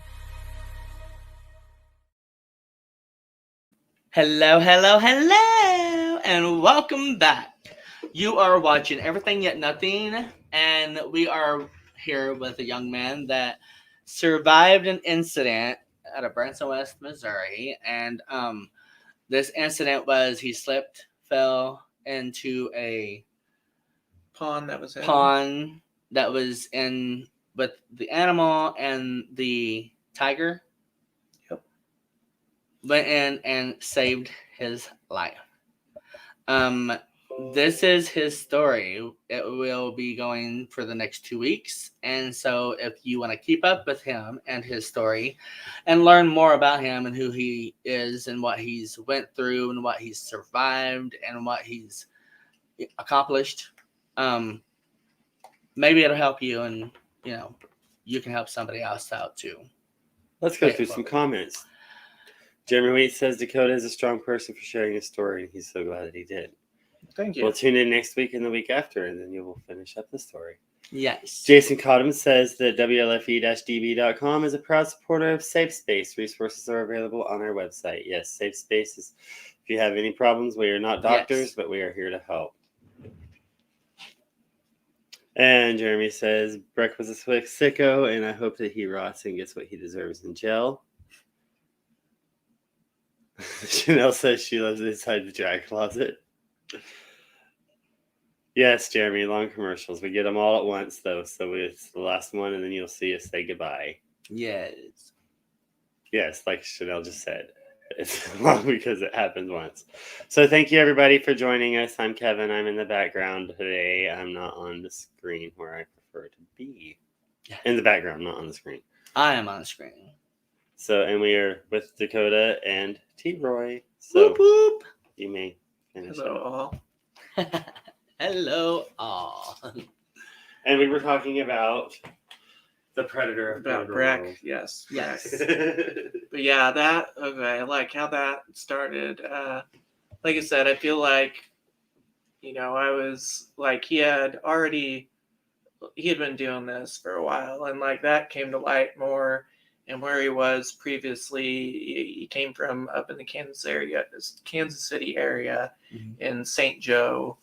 Hello, and welcome back. You are watching Everything Yet Nothin, and we are here with a young man that survived an incident out of Branson, West Missouri, and this incident was he slipped, fell into a Pond that was in with the animal and the tiger. Yep. Went in and saved his life. This is his story. It will be going for the next 2 weeks. And so if you want to keep up with him and his story and learn more about him and who he is and what he's went through and what he's survived and what he's accomplished, maybe it'll help you, and you can help somebody else out too. Let's go through some comments. Jeremy Wheat says Dakota is a strong person for sharing his story, and he's so glad that he did. Thank you. We'll tune in next week and the week after, and then you will finish up the story. Yes. Jason Cottom says that WLFE-DB.com is a proud supporter of Safe Space. Resources are available on our website. Yes, Safe Space is, if you have any problems, we are not doctors, Yes. but we are here to help. And Jeremy says, Breck was a sicko, and I hope that he rots and gets what he deserves in jail. Chanel says she lives inside the drag closet. Yes, Jeremy, long commercials. We get them all at once, though, so it's the last one, and then you'll see us say goodbye. Yes. Yes, like Chanel just said. It's long because it happens once. So thank you, everybody, for joining us. I'm Kevin. I'm in the background today. I'm not on the screen where I prefer to be. In the background, not on the screen. I am on the screen. So, and we are with Dakota and T-Roy. So Whoop whoop. you may finish Hello, up. all. Hello, all. And we were talking about the predator of About the Breck, world. yes. Yes. But yeah, I like how that started. Like I said, I feel like, I was like, he had been doing this for a while, and like that came to light more. And where he was previously, he came from up in the Kansas City area, in St. Joe,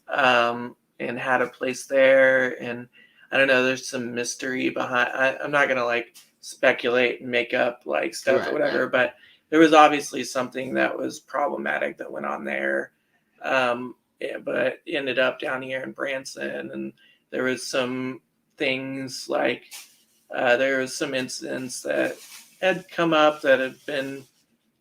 and had a place there. And I don't know, there's some mystery behind. I'm not gonna like speculate and make up like stuff or whatever, but there was obviously something that was problematic that went on there. But ended up down here in Branson, and there was some things like there was some incidents that had come up that had been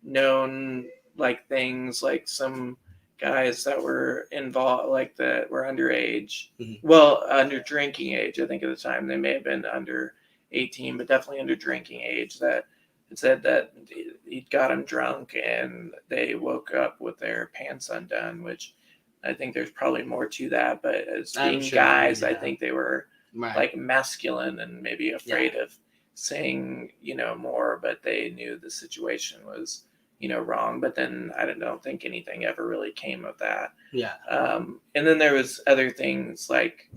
known, like things like some guys that were involved, like that were underage, well, under drinking age. I think at the time they may have been under 18, but definitely under drinking age. That it said that he got them drunk and they woke up with their pants undone, which I think there's probably more to that. But as being guys, I think they were like masculine and maybe afraid of saying, more, but they knew the situation was, wrong. But then I don't think anything ever really came of that. Yeah. And then there was other things like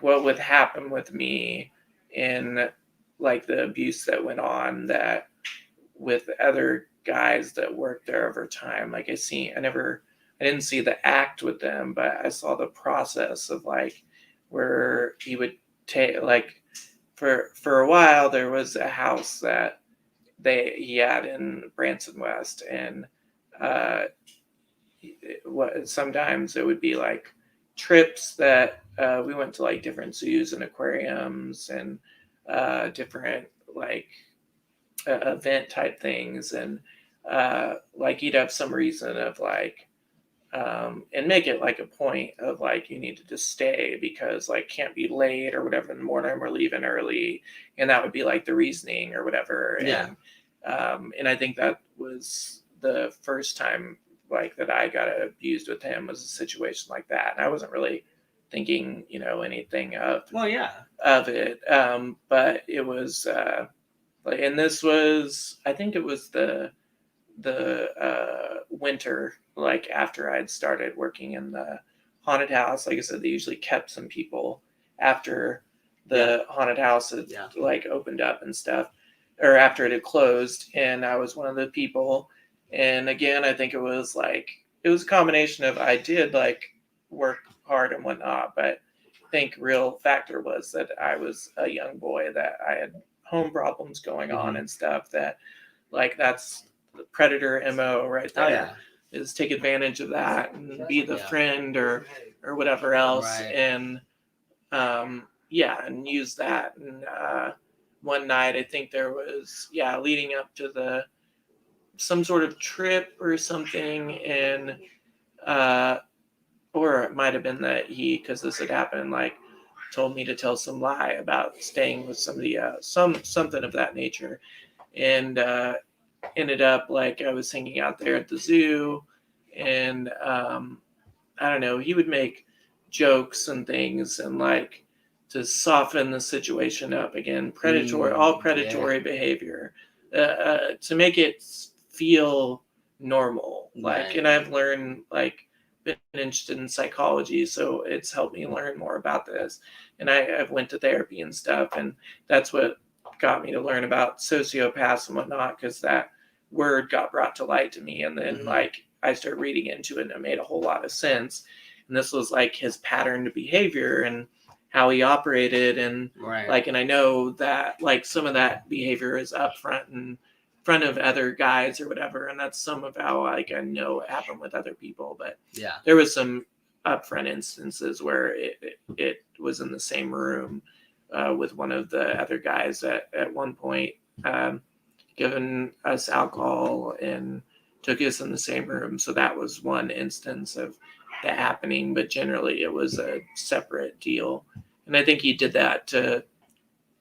what would happen with me in like the abuse that went on that with other guys that worked there over time. Like I didn't see the act with them, but I saw the process of like where he would take like for a while there was a house that he had in Branson West, and sometimes it would be like trips that we went to like different zoos and aquariums and different like event type things, and like he'd have some reason of like and make it like a point of like you need to just stay because like can't be late or whatever in the morning, we're leaving early, and that would be like the reasoning or whatever. And I think that was the first time like that I got abused with him, was a situation like that, and I wasn't really thinking anything of it, but it was and this was, I think it was the winter, like after I'd started working in the haunted house. Like I said, they usually kept some people after the haunted house had like opened up and stuff, or after it had closed, and I was one of the people. And again, I think it was a combination of I did like work hard and whatnot, but I think real factor was that I was a young boy, that I had home problems going on and stuff, that like that's the predator MO right there. Is take advantage of that and be the friend or whatever else, and and use that. And one night, I think there was leading up to some sort of trip or something, and or it might have been that because this had happened, like told me to tell some lie about staying with somebody, something of that nature, and ended up like I was hanging out there at the zoo, and I don't know, he would make jokes and things and like to soften the situation up. Again, predatory behavior, to make it feel normal. Like, and I've learned like been interested in psychology, so it's helped me learn more about this. And I've went to therapy and stuff, and that's what got me to learn about sociopaths and whatnot, because that word got brought to light to me, and then like I started reading into it, and it made a whole lot of sense. And this was like his pattern of behavior and how he operated, and like, and I know that like some of that behavior is up front and front of other guys or whatever, and that's some of how like I know it happened with other people. But Yeah. there was some upfront instances where it was in the same room with one of the other guys at one point, given us alcohol and took us in the same room. So that was one instance of that happening, but generally it was a separate deal. And I think he did that to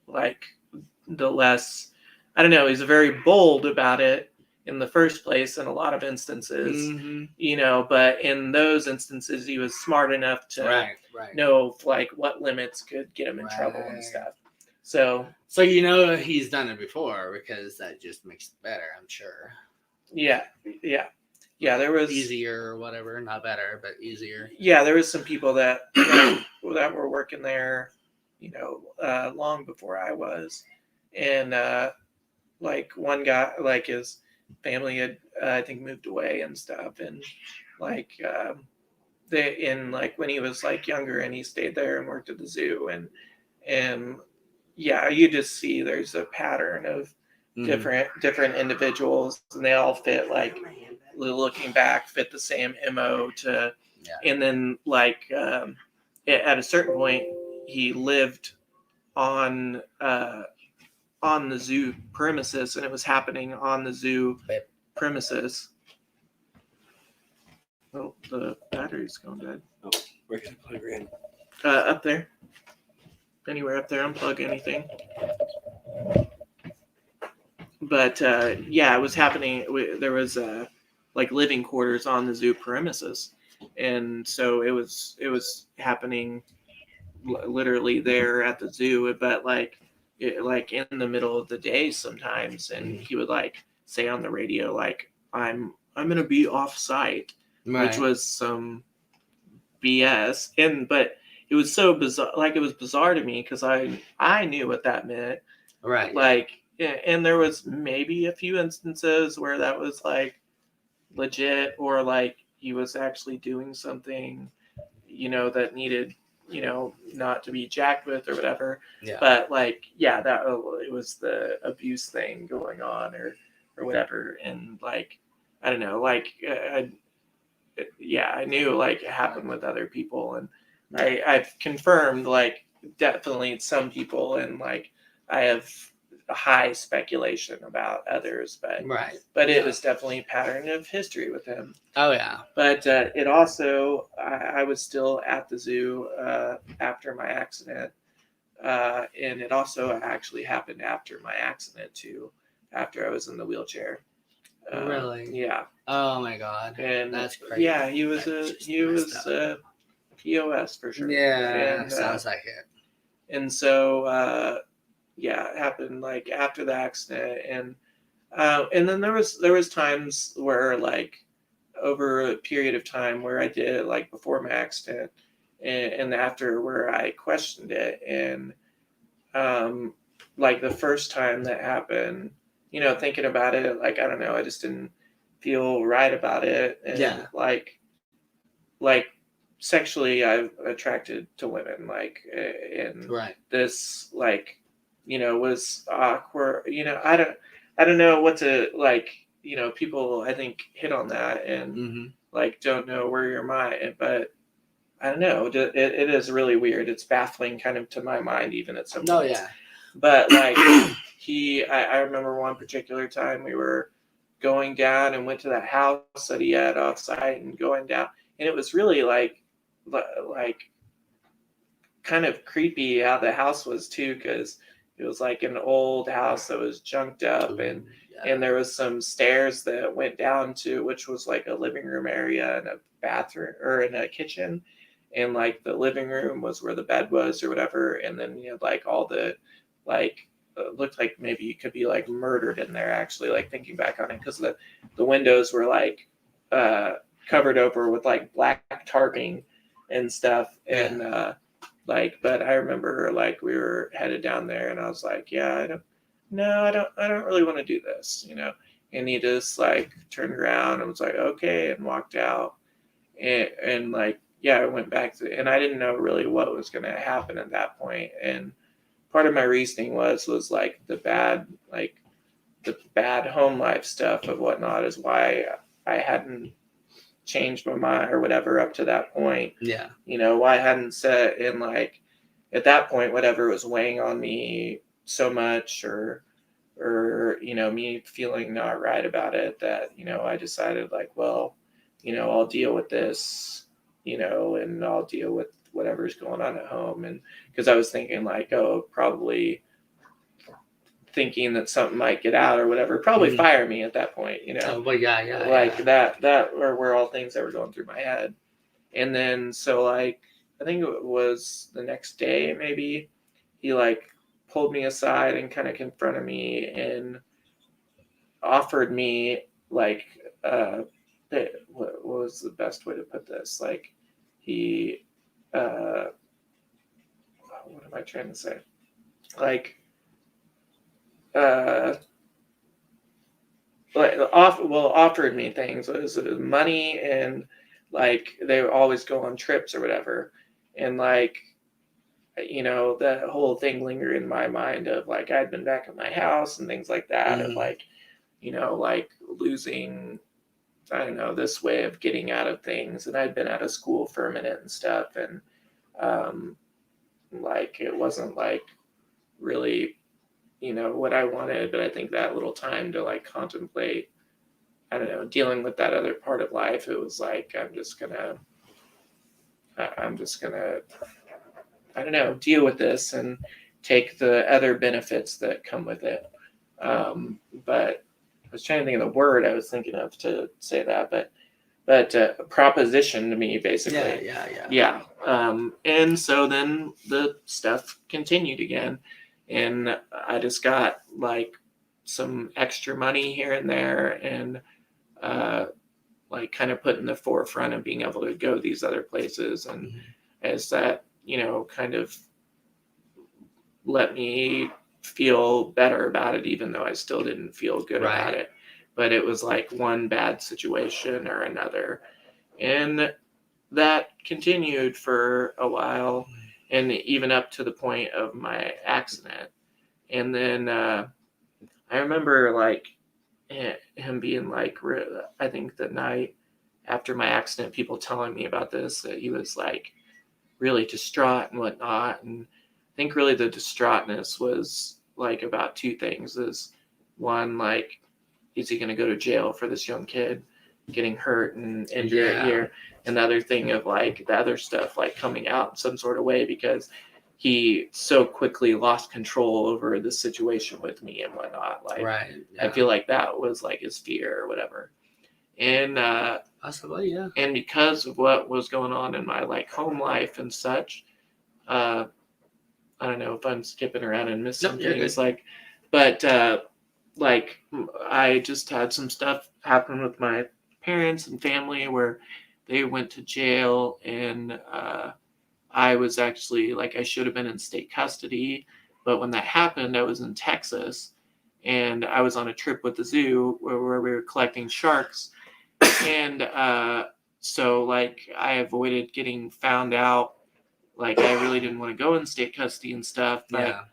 like the less, I don't know, he's very bold about it in the first place in a lot of instances, you know, but in those instances he was smart enough to know like what limits could get him in trouble and stuff. So you know he's done it before, because that just makes it better, I'm sure. Yeah, there was easier or whatever, not better, but easier. Yeah, there was some people that that were working there, you know, long before I was, and like one guy, like his family had I think moved away and stuff, and like they in like when he was like younger, and he stayed there and worked at the zoo, and yeah, you just see there's a pattern of different individuals, and they all fit like, looking back, fit the same MO to, and then like at a certain point he lived on the zoo premises, and it was happening on the zoo premises. Oh, the battery's going dead. Oh, where can I plug her in? Up there. Anywhere up there, unplug anything. But yeah, it was happening. There was like living quarters on the zoo premises, and so it was happening literally there at the zoo, but like in the middle of the day sometimes, and he would like say on the radio like, I'm gonna be off site, which was some BS, but it was so bizarre. Like, it was bizarre to me because I knew what that meant, like, and there was maybe a few instances where that was like legit, or like he was actually doing something, you know, that needed, you know, not to be jacked with or whatever. But like, yeah, that it was the abuse thing going on or whatever. And like, I don't know, like I knew like it happened with other people, and I've confirmed like definitely some people, and like I have a high speculation about others, but it was definitely a pattern of history with him. Oh yeah. But it also, I was still at the zoo after my accident, and it also actually happened after my accident too, after I was in the wheelchair. Really? Yeah. Oh my God. And that's crazy. Yeah, he was POS for sure. Yeah, and, sounds like it. And so yeah, it happened like after the accident, and then there was times where like over a period of time where I did it like before my accident and after, where I questioned it, and like the first time that happened, you know, thinking about it, like, I don't know, I just didn't feel right about it, and like sexually I'm attracted to women, like, and this like, you know, was awkward, you know, I don't know what to, like, you know, people I think hit on that and like don't know where your mind, but I don't know, it is really weird. It's baffling kind of to my mind even at some point. But like I remember one particular time we were going down and went to that house that he had off site and going down, and it was really like kind of creepy how the house was too, because it was like an old house that was junked up, and there was some stairs that went down to, which was like a living room area and a bathroom or in a kitchen, and like the living room was where the bed was or whatever, and then you had like all the like looked like maybe you could be like murdered in there, actually, like thinking back on it, because the windows were like covered over with like black tarping and stuff. And but I remember like we were headed down there, and I was like, yeah, I don't really want to do this, And he just like turned around and was like, okay, and walked out. And like, yeah, I went back and I didn't know really what was going to happen at that point. And part of my reasoning was like the bad home life stuff of whatnot is why I hadn't changed my mind or whatever up to that point. Yeah. Why I hadn't set in like at that point, whatever was weighing on me so much or me feeling not right about it, that, I decided like, well, I'll deal with this, and I'll deal with whatever's going on at home. And because I was thinking like, oh, probably thinking that something might get out or whatever, probably fire me at that point, Oh, but yeah. that were all things that were going through my head. And then, so like, I think it was the next day, maybe he like pulled me aside and kind of confronted me and offered me like, what was the best way to put this? Like he, what am I trying to say? Like, offered me things. It was money, and like they would always go on trips or whatever. And like, that whole thing lingered in my mind of like, I'd been back at my house and things like that, of like, like losing, I don't know, this way of getting out of things. And I'd been out of school for a minute and stuff. And like, it wasn't like really, what I wanted, but I think that little time to like contemplate, I don't know, dealing with that other part of life, it was like, I'm just gonna, I don't know, deal with this and take the other benefits that come with it. But I was trying to think of the word I was thinking of to say that, but proposition to me, basically. Yeah. And so then the stuff continued again, and I just got like some extra money here and there, and like kind of put in the forefront of being able to go these other places. And as that, kind of let me feel better about it, even though I still didn't feel good about it. But it was like one bad situation or another. And that continued for a while, and even up to the point of my accident. And then I remember like him being like, I think the night after my accident, people telling me about this, that he was like really distraught and whatnot. And I think really the distraughtness was like about two things. Is one, like, is he going to go to jail for this young kid getting hurt and injured here? And the other thing of like the other stuff like coming out in some sort of way, because he so quickly lost control over the situation with me and whatnot. Like, I feel like that was like his fear or whatever. And possibly, yeah. And because of what was going on in my like home life and such, I don't know if I'm skipping around and missing things, like, but like I just had some stuff happen with my parents and family where they went to jail, and I was actually like, I should have been in state custody, but when that happened, I was in Texas, and I was on a trip with the zoo where we were collecting sharks. And so like I avoided getting found out. Like, I really didn't want to go in state custody and stuff, but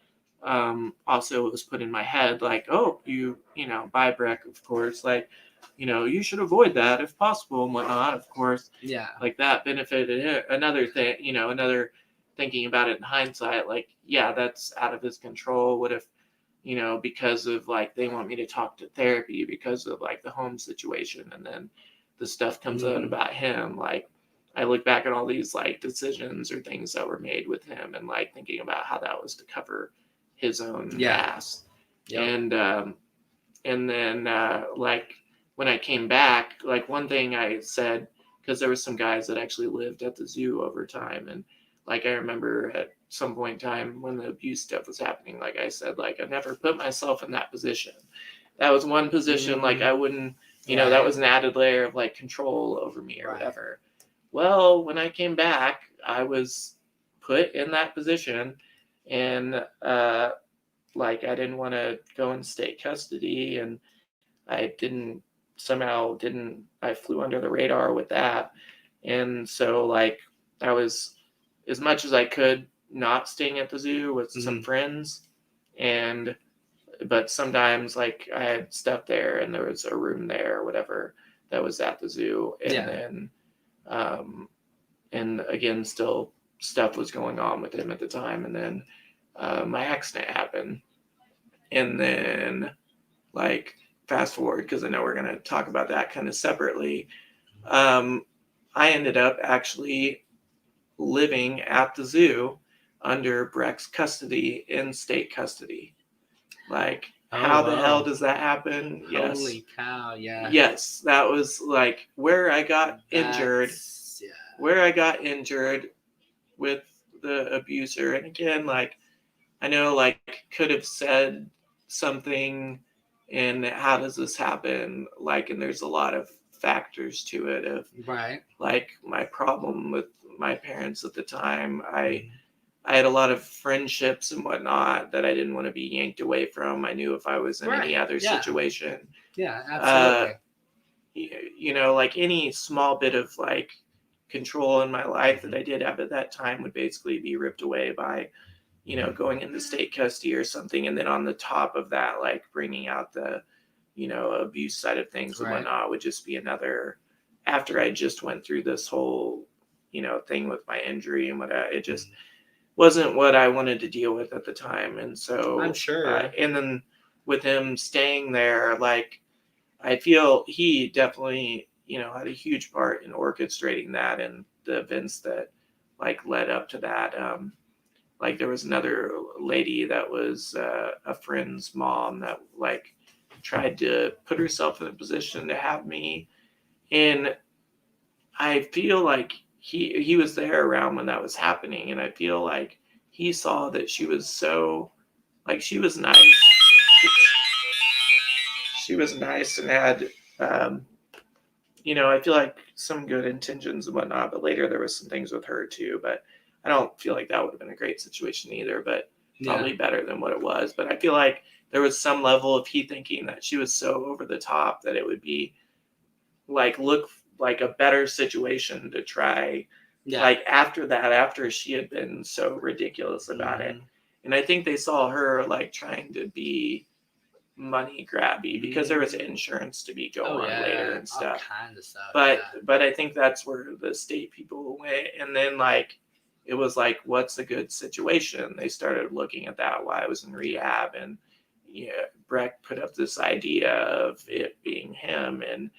also it was put in my head like, oh, you know, by Breck, of course, like, you should avoid that if possible and whatnot, of course. Yeah. Like, that benefited him. Another thing, another thinking about it in hindsight, like, yeah, that's out of his control. What if, because of like, they want me to talk to therapy because of like the home situation, and then the stuff comes out about him. Like, I look back at all these like decisions or things that were made with him, and like thinking about how that was to cover his own ass. And then like when I came back, like one thing I said, because there were some guys that actually lived at the zoo over time, and like I remember at some point in time when the abuse stuff was happening, like I said, like I never put myself in that position. That was one position like I wouldn't that Right. was an added layer of like control over me or Right. whatever. Well, when I came back, I was put in that position, and like I didn't want to go in state custody, and I I flew under the radar with that. And so like I was, as much as I could, not staying at the zoo with some friends, and but sometimes like I had stuff there and there was a room there or whatever that was at the zoo, and Yeah. then and again still stuff was going on with him at the time, and then my accident happened, and then like fast forward, because I know we're going to talk about that kind of separately. I ended up actually living at the zoo under Breck's custody, in state custody. Like, how the hell does that happen? Holy cow! Yeah. Yes, that was like where I got injured. Yeah. Where I got injured with the abuser, and again, like I know, like could have said something, and how does this happen? Like, and there's a lot of factors to it of Right. like my problem with my parents at the time. I had a lot of friendships and whatnot that I didn't want to be yanked away from. I knew if I was in any other situation. Yeah, absolutely. Like any small bit of like control in my life that I did have at that time would basically be ripped away by, going into state custody or something. And then on the top of that, like bringing out the, abuse side of things and whatnot would just be another, after I just went through this whole, thing with my injury and what it just wasn't what I wanted to deal with at the time. And so I'm sure. and then with him staying there, like I feel he definitely, had a huge part in orchestrating that and the events that like led up to that. Like there was another lady that was a friend's mom that like tried to put herself in a position to have me. And I feel like he was there around when that was happening. And I feel like he saw that she was so, like, she was nice. She was nice and had, I feel like some good intentions and whatnot, but later there was some things with her too. But I don't feel like that would have been a great situation either, but probably better than what it was. But I feel like there was some level of he thinking that she was so over the top that it would be like, look like a better situation to try. Like after she had been so ridiculous about it. And I think they saw her like trying to be money grabby because there was insurance to be going on later and stuff. All kinds of stuff. But I think that's where the state people went. And then like it was like, what's a good situation? They started looking at that while I was in rehab, and Breck put up this idea of it being him, and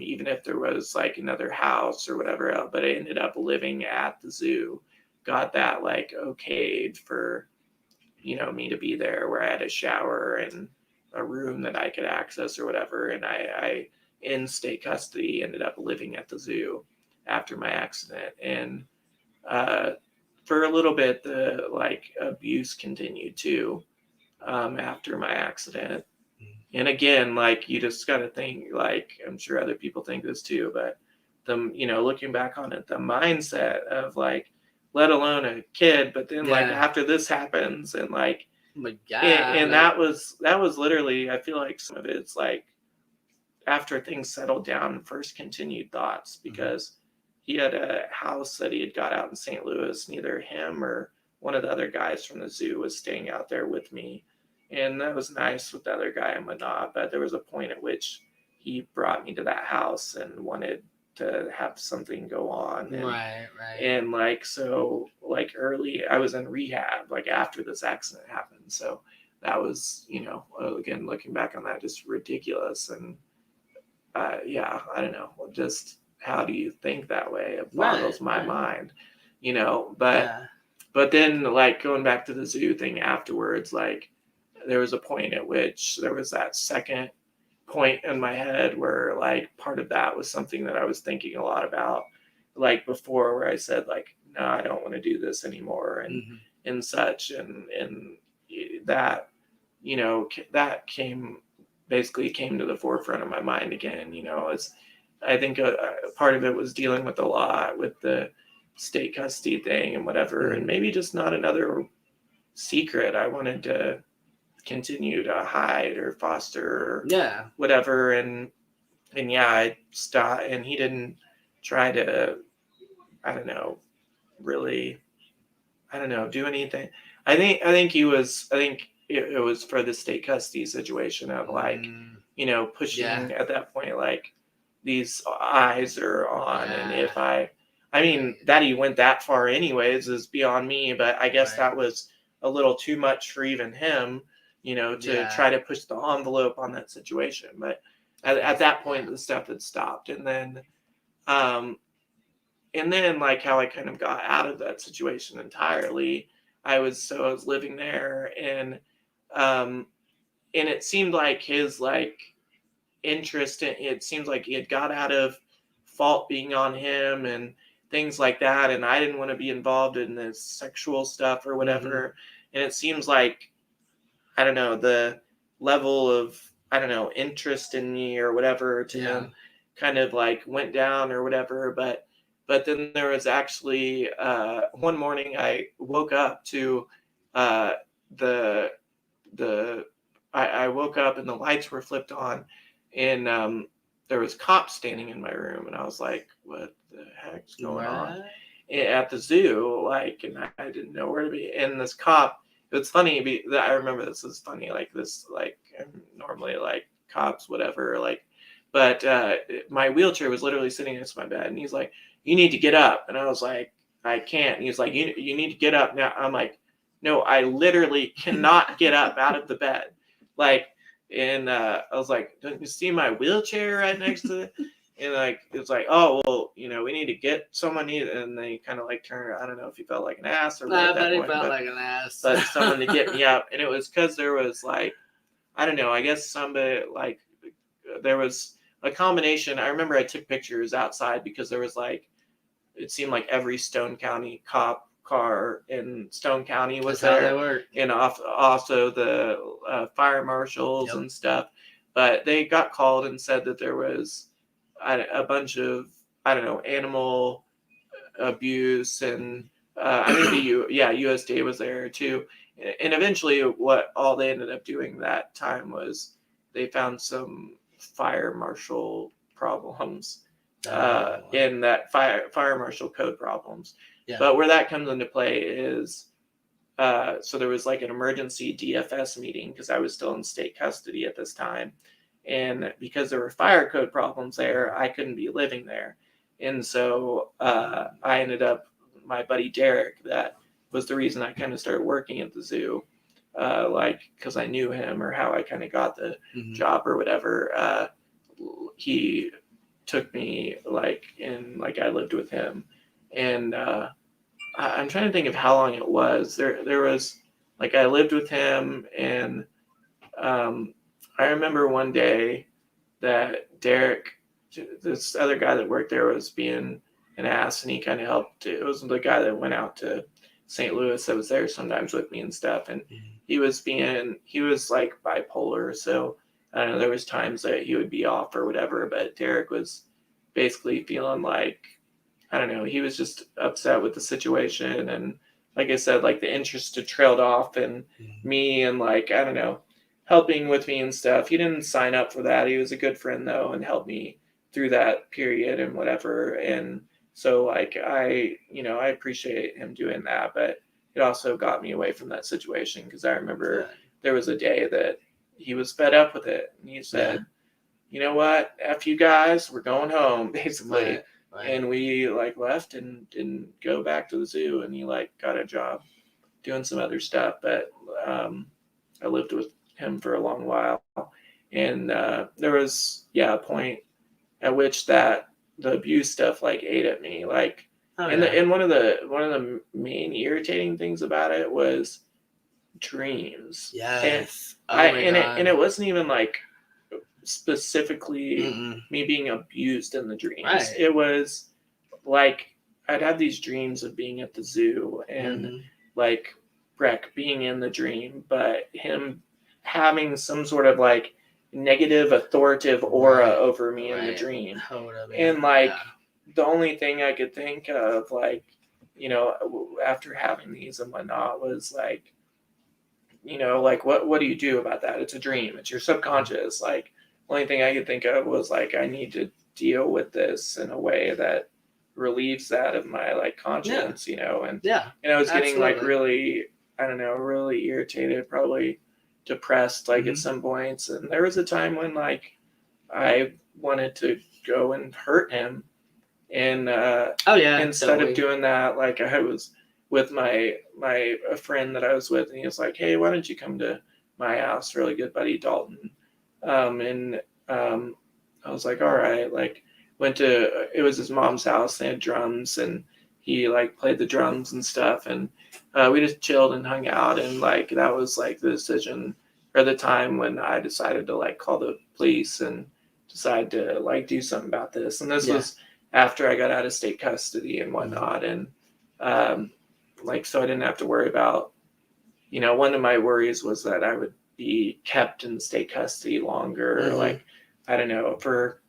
even if there was like another house or whatever else, but I ended up living at the zoo, got that like okayed for me to be there, where I had a shower and a room that I could access or whatever. And I in state custody ended up living at the zoo after my accident. And for a little bit the like abuse continued too after my accident. And again, like you just got to think, like I'm sure other people think this too, but looking back on it, the mindset of like, let alone a kid, but then like after this happens and like, and that was literally, I feel like some of it's like after things settled down, first continued thoughts, because he had a house that he had got out in St. Louis. Neither him or one of the other guys from the zoo was staying out there with me. And that was nice with the other guy and whatnot. But there was a point at which he brought me to that house and wanted to have something go on. And, right. And like, so like early, I was in rehab, like after this accident happened. So that was, again, looking back on that, just ridiculous. And I don't know, just how do you think that way? It boggles my mind, but then like going back to the zoo thing afterwards, like there was a point at which there was that second point in my head where like part of that was something that I was thinking a lot about, like before, where I said like, no, I don't want to do this anymore, and such. And that, that basically came to the forefront of my mind again. I think a part of it was dealing with a lot with the state custody thing and whatever, and maybe just not another secret I wanted to continue to hide or foster or whatever. And yeah, I stopped, and he didn't try to, I don't know, really, I don't know, do anything. I think it was for the state custody situation of like, pushing at that point, like these eyes are on. And if I mean, that he went that far anyways is beyond me, but I guess that was a little too much for even him, to try to push the envelope on that situation. But at that point, the stuff had stopped. And then like how I kind of got out of that situation entirely, I was living there, and it seemed like his like interest in it seems like he had got out of fault being on him and things like that, and I didn't want to be involved in this sexual stuff or whatever. And it seems like, I don't know, the level of, I don't know, interest in me or whatever to him kind of like went down or whatever. But then there was actually one morning I woke up to I woke up and the lights were flipped on, and there was cops standing in my room, and I was like, what the heck's going on at the zoo? Like, and I didn't know where to be. And this cop, it's funny that I remember this is funny, like this, like normally like cops, whatever, like, but my wheelchair was literally sitting next to my bed, and he's like, you need to get up. And I was like, I can't. And he's like, you need to get up now. I'm like, no, I literally cannot get up out of the bed. Like, and I was like, don't you see my wheelchair right next to it? And like, it's like, oh, well, we need to get someone. And they kind of like turn. I don't know if he felt like an ass or what. I bet he felt like an ass. But someone to get me up. And it was because there was like, I don't know, I guess somebody, like, there was a combination. I remember I took pictures outside because there was like, it seemed like every Stone County cop car in Stone County was there, and also the fire marshals and stuff. But they got called and said that there was a bunch of, I don't know, animal abuse, and I think USDA was there too. And eventually, what all they ended up doing that time was they found some fire marshal problems. In that fire marshal code problems. But where that comes into play is, so there was like an emergency DFS meeting because I was still in state custody at this time. And because there were fire code problems there, I couldn't be living there. And so I ended up, my buddy Derek, that was the reason I kind of started working at the zoo, like because I knew him or how I kind of got the job or whatever. He took me like, and like I lived with him, and I'm trying to think of how long it was. There was like, I lived with him, and I remember one day that Derek, this other guy that worked there, was being an ass, and he kind of helped. It was the guy that went out to St. Louis that was there sometimes with me and stuff, and he was like bipolar, so I don't know, there was times that he would be off or whatever, but Derek was basically feeling like, I don't know, he was just upset with the situation. And like I said, like the interest had trailed off in me, and like, I don't know, helping with me and stuff. He didn't sign up for that. He was a good friend though, and helped me through that period and whatever. And so like, I appreciate him doing that, but it also got me away from that situation. Cause I remember there was a day that he was fed up with it, and he said, you know what, F you guys, we're going home, basically. Right. And we like left and didn't go back to the zoo, and he like got a job doing some other stuff. But I lived with him for a long while, and there was a point at which that the abuse stuff like ate at me, like, and one of the main irritating things about it was dreams. Yes. And it wasn't even like specifically me being abused in the dreams. Right. It was like I'd have these dreams of being at the zoo, and like Breck being in the dream, but him having some sort of like negative authoritative aura Right, over me in the right. dream. Totally. And like Yeah. the only thing I could think of, like, after having these and whatnot, was like, like what do you do about that? It's a dream. It's your subconscious. Like, only thing I could think of was like, I need to deal with this in a way that relieves that of my like conscience, and Yeah. I was getting like Absolutely. really, I don't know, really irritated, probably depressed, like at Mhm. some points. And there was a time when like I wanted to go and hurt him, and Oh yeah. instead of Totally. doing that, like I was with a friend that I was with, and he was like, "Hey, why don't you come to my house?" Really good buddy Dalton, and I was like, "All right." Like, went to it was his mom's house. They had drums, and he like played the drums and stuff, and we just chilled and hung out, and like that was like the decision or the time when I decided to like call the police and decide to like do something about this. And this Yeah. was after I got out of state custody and Mhm. whatnot, and um, like so I didn't have to worry about. One of my worries was that I would be kept in state custody longer, Mhm. like I don't know, for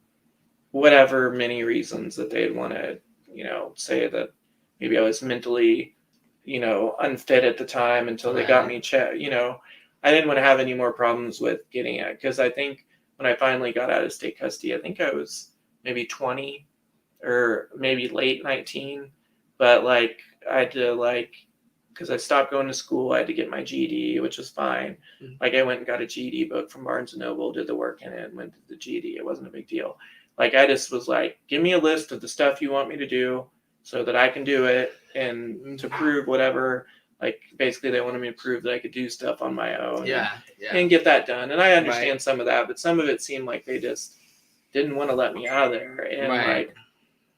whatever many reasons that they'd want to, say that maybe I was mentally, unfit at the time until they got Right. me checked. I didn't want to have any more problems with getting it, because I think when I finally got out of state custody, I think I was maybe 20 or maybe late 19, but like I had to like, because I stopped going to school, I had to get my GED, which was fine. Mhm. Like, I went and got a GED book from Barnes and Noble, did the work in it, and went to the GED. It wasn't a big deal. Like, I just was like, give me a list of the stuff you want me to do so that I can do it, and to prove whatever. Like, basically, they wanted me to prove that I could do stuff on my own, Yeah. Yeah. and get that done. And I understand Right. some of that, but some of it seemed like they just didn't want to let me out of there. And Right. like,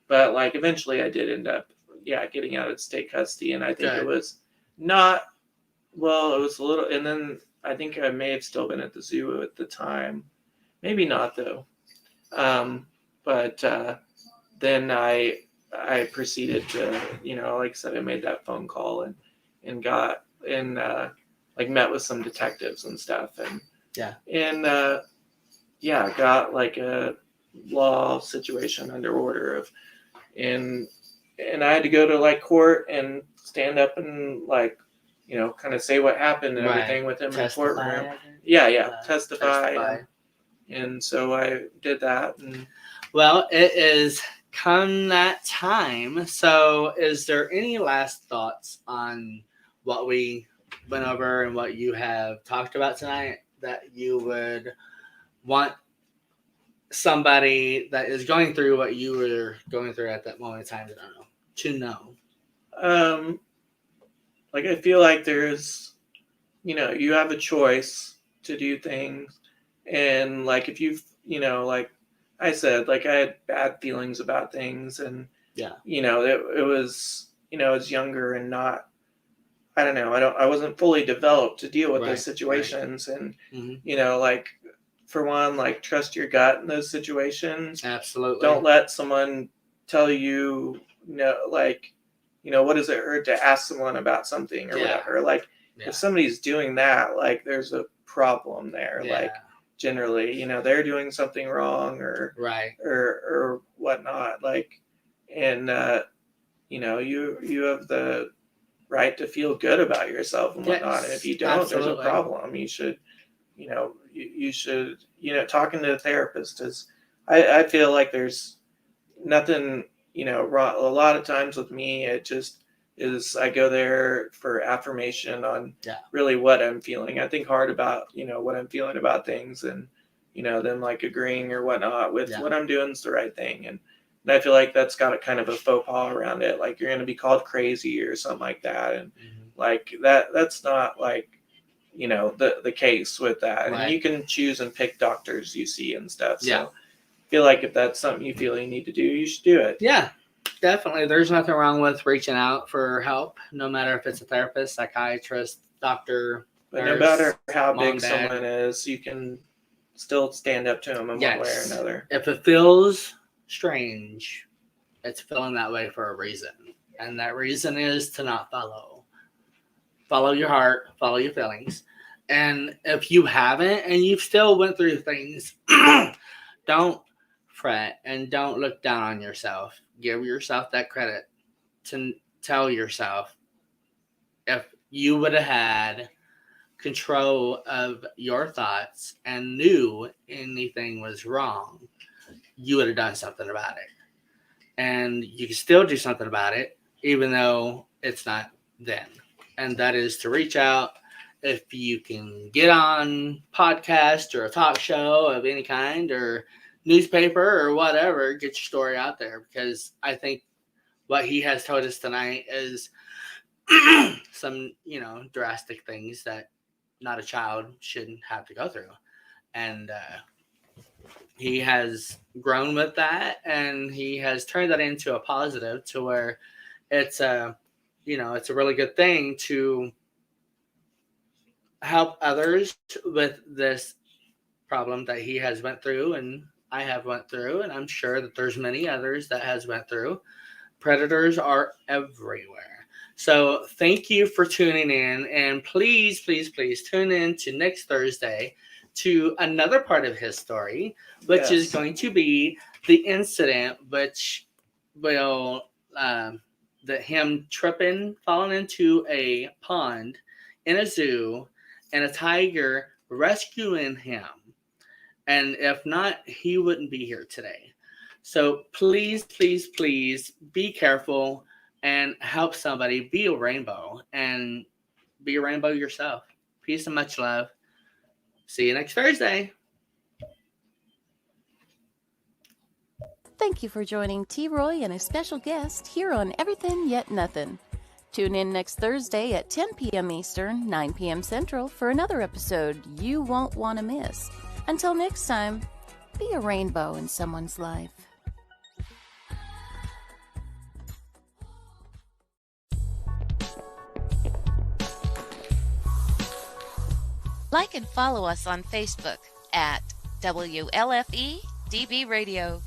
but like eventually I did end up, getting out of state custody. And I think it Good. was not, well, it was a little, and then I think I may have still been at the zoo at the time. Maybe not though. But then I proceeded to, like I said, I made that phone call, and got, and like met with some detectives and stuff, and Yeah. and got like a law situation under order of, and I had to go to like court and stand up and like, kind of say what happened and everything Right. with him in the Testify. courtroom. I think. Testify. And so I did that. And Well, it is come that time. So, is there any last thoughts on what we went over and what you have talked about tonight that you would want somebody that is going through what you were going through at that moment in time to know? like, I feel like there's, you have a choice to do things. And like, if you've, like I said, like I had bad feelings about things, and, Yeah. it was, I was younger and not, I don't know, I wasn't fully developed to deal with Right, those situations. And, Mhm. like, for one, like, trust your gut in those situations. Absolutely. Don't let someone tell you, like, what does it hurt to ask someone about something or Yeah. whatever. Like, Yeah. if somebody's doing that, like, there's a problem there. Yeah. Like, generally, they're doing something wrong, or Right. or whatnot. Like, and you have the right to feel good about yourself and whatnot. And if Yes. you don't, there's a Absolutely. problem. You should, you should, talking to a therapist is, I feel like there's nothing, wrong. A lot of times with me, it just is, I go there for affirmation on Yeah. really what I'm feeling. I think hard about, what I'm feeling about things, and, them like agreeing or whatnot with Yeah. what I'm doing is the right thing. And I feel like that's got a kind of a faux pas around it. Like, you're going to be called crazy or something like that. And Mhm. like that's not like, the case with that. And Right. you can choose and pick doctors you see and stuff. So Yeah. I feel like if that's something you feel you need to do, you should do it. Yeah. Definitely. There's nothing wrong with reaching out for help, no matter if it's a therapist, psychiatrist, doctor, But no nurse, matter how mom, big dad. someone is, you can still stand up to them in one way or another. If it feels strange, it's feeling that way for a reason. And that reason is to not follow. Follow your heart, follow your feelings. And if you haven't and you've still went through things, don't fret and don't look down on yourself. Give yourself that credit to tell yourself, if you would have had control of your thoughts and knew anything was wrong, you would have done something about it. And you can still do something about it, even though it's not then. And that is to reach out. If you can get on podcast or a talk show of any kind or newspaper or whatever, get your story out there, because I think what he has told us tonight is some, drastic things that not a child shouldn't have to go through. And he has grown with that, and he has turned that into a positive to where it's it's a really good thing to help others with this problem that he has went through, and I have went through, and I'm sure that there's many others that has went through. Predators are everywhere. So thank you for tuning in, and please, please, please tune in to next Thursday to another part of his story, which is going to be the incident which will that him tripping, falling into a pond in a zoo, and a tiger rescuing him. And if not, he wouldn't be here today. So please, please, please be careful and help somebody be a rainbow, and be a rainbow yourself. Peace and much love. See you next Thursday. Thank you for joining T. Roy and a special guest here on Everythin Yet Nothin. Tune in next Thursday at 10 p.m. Eastern, 9 p.m. Central for another episode you won't want to miss. Until next time, be a rainbow in someone's life. Like and follow us on Facebook at WLFE DB Radio.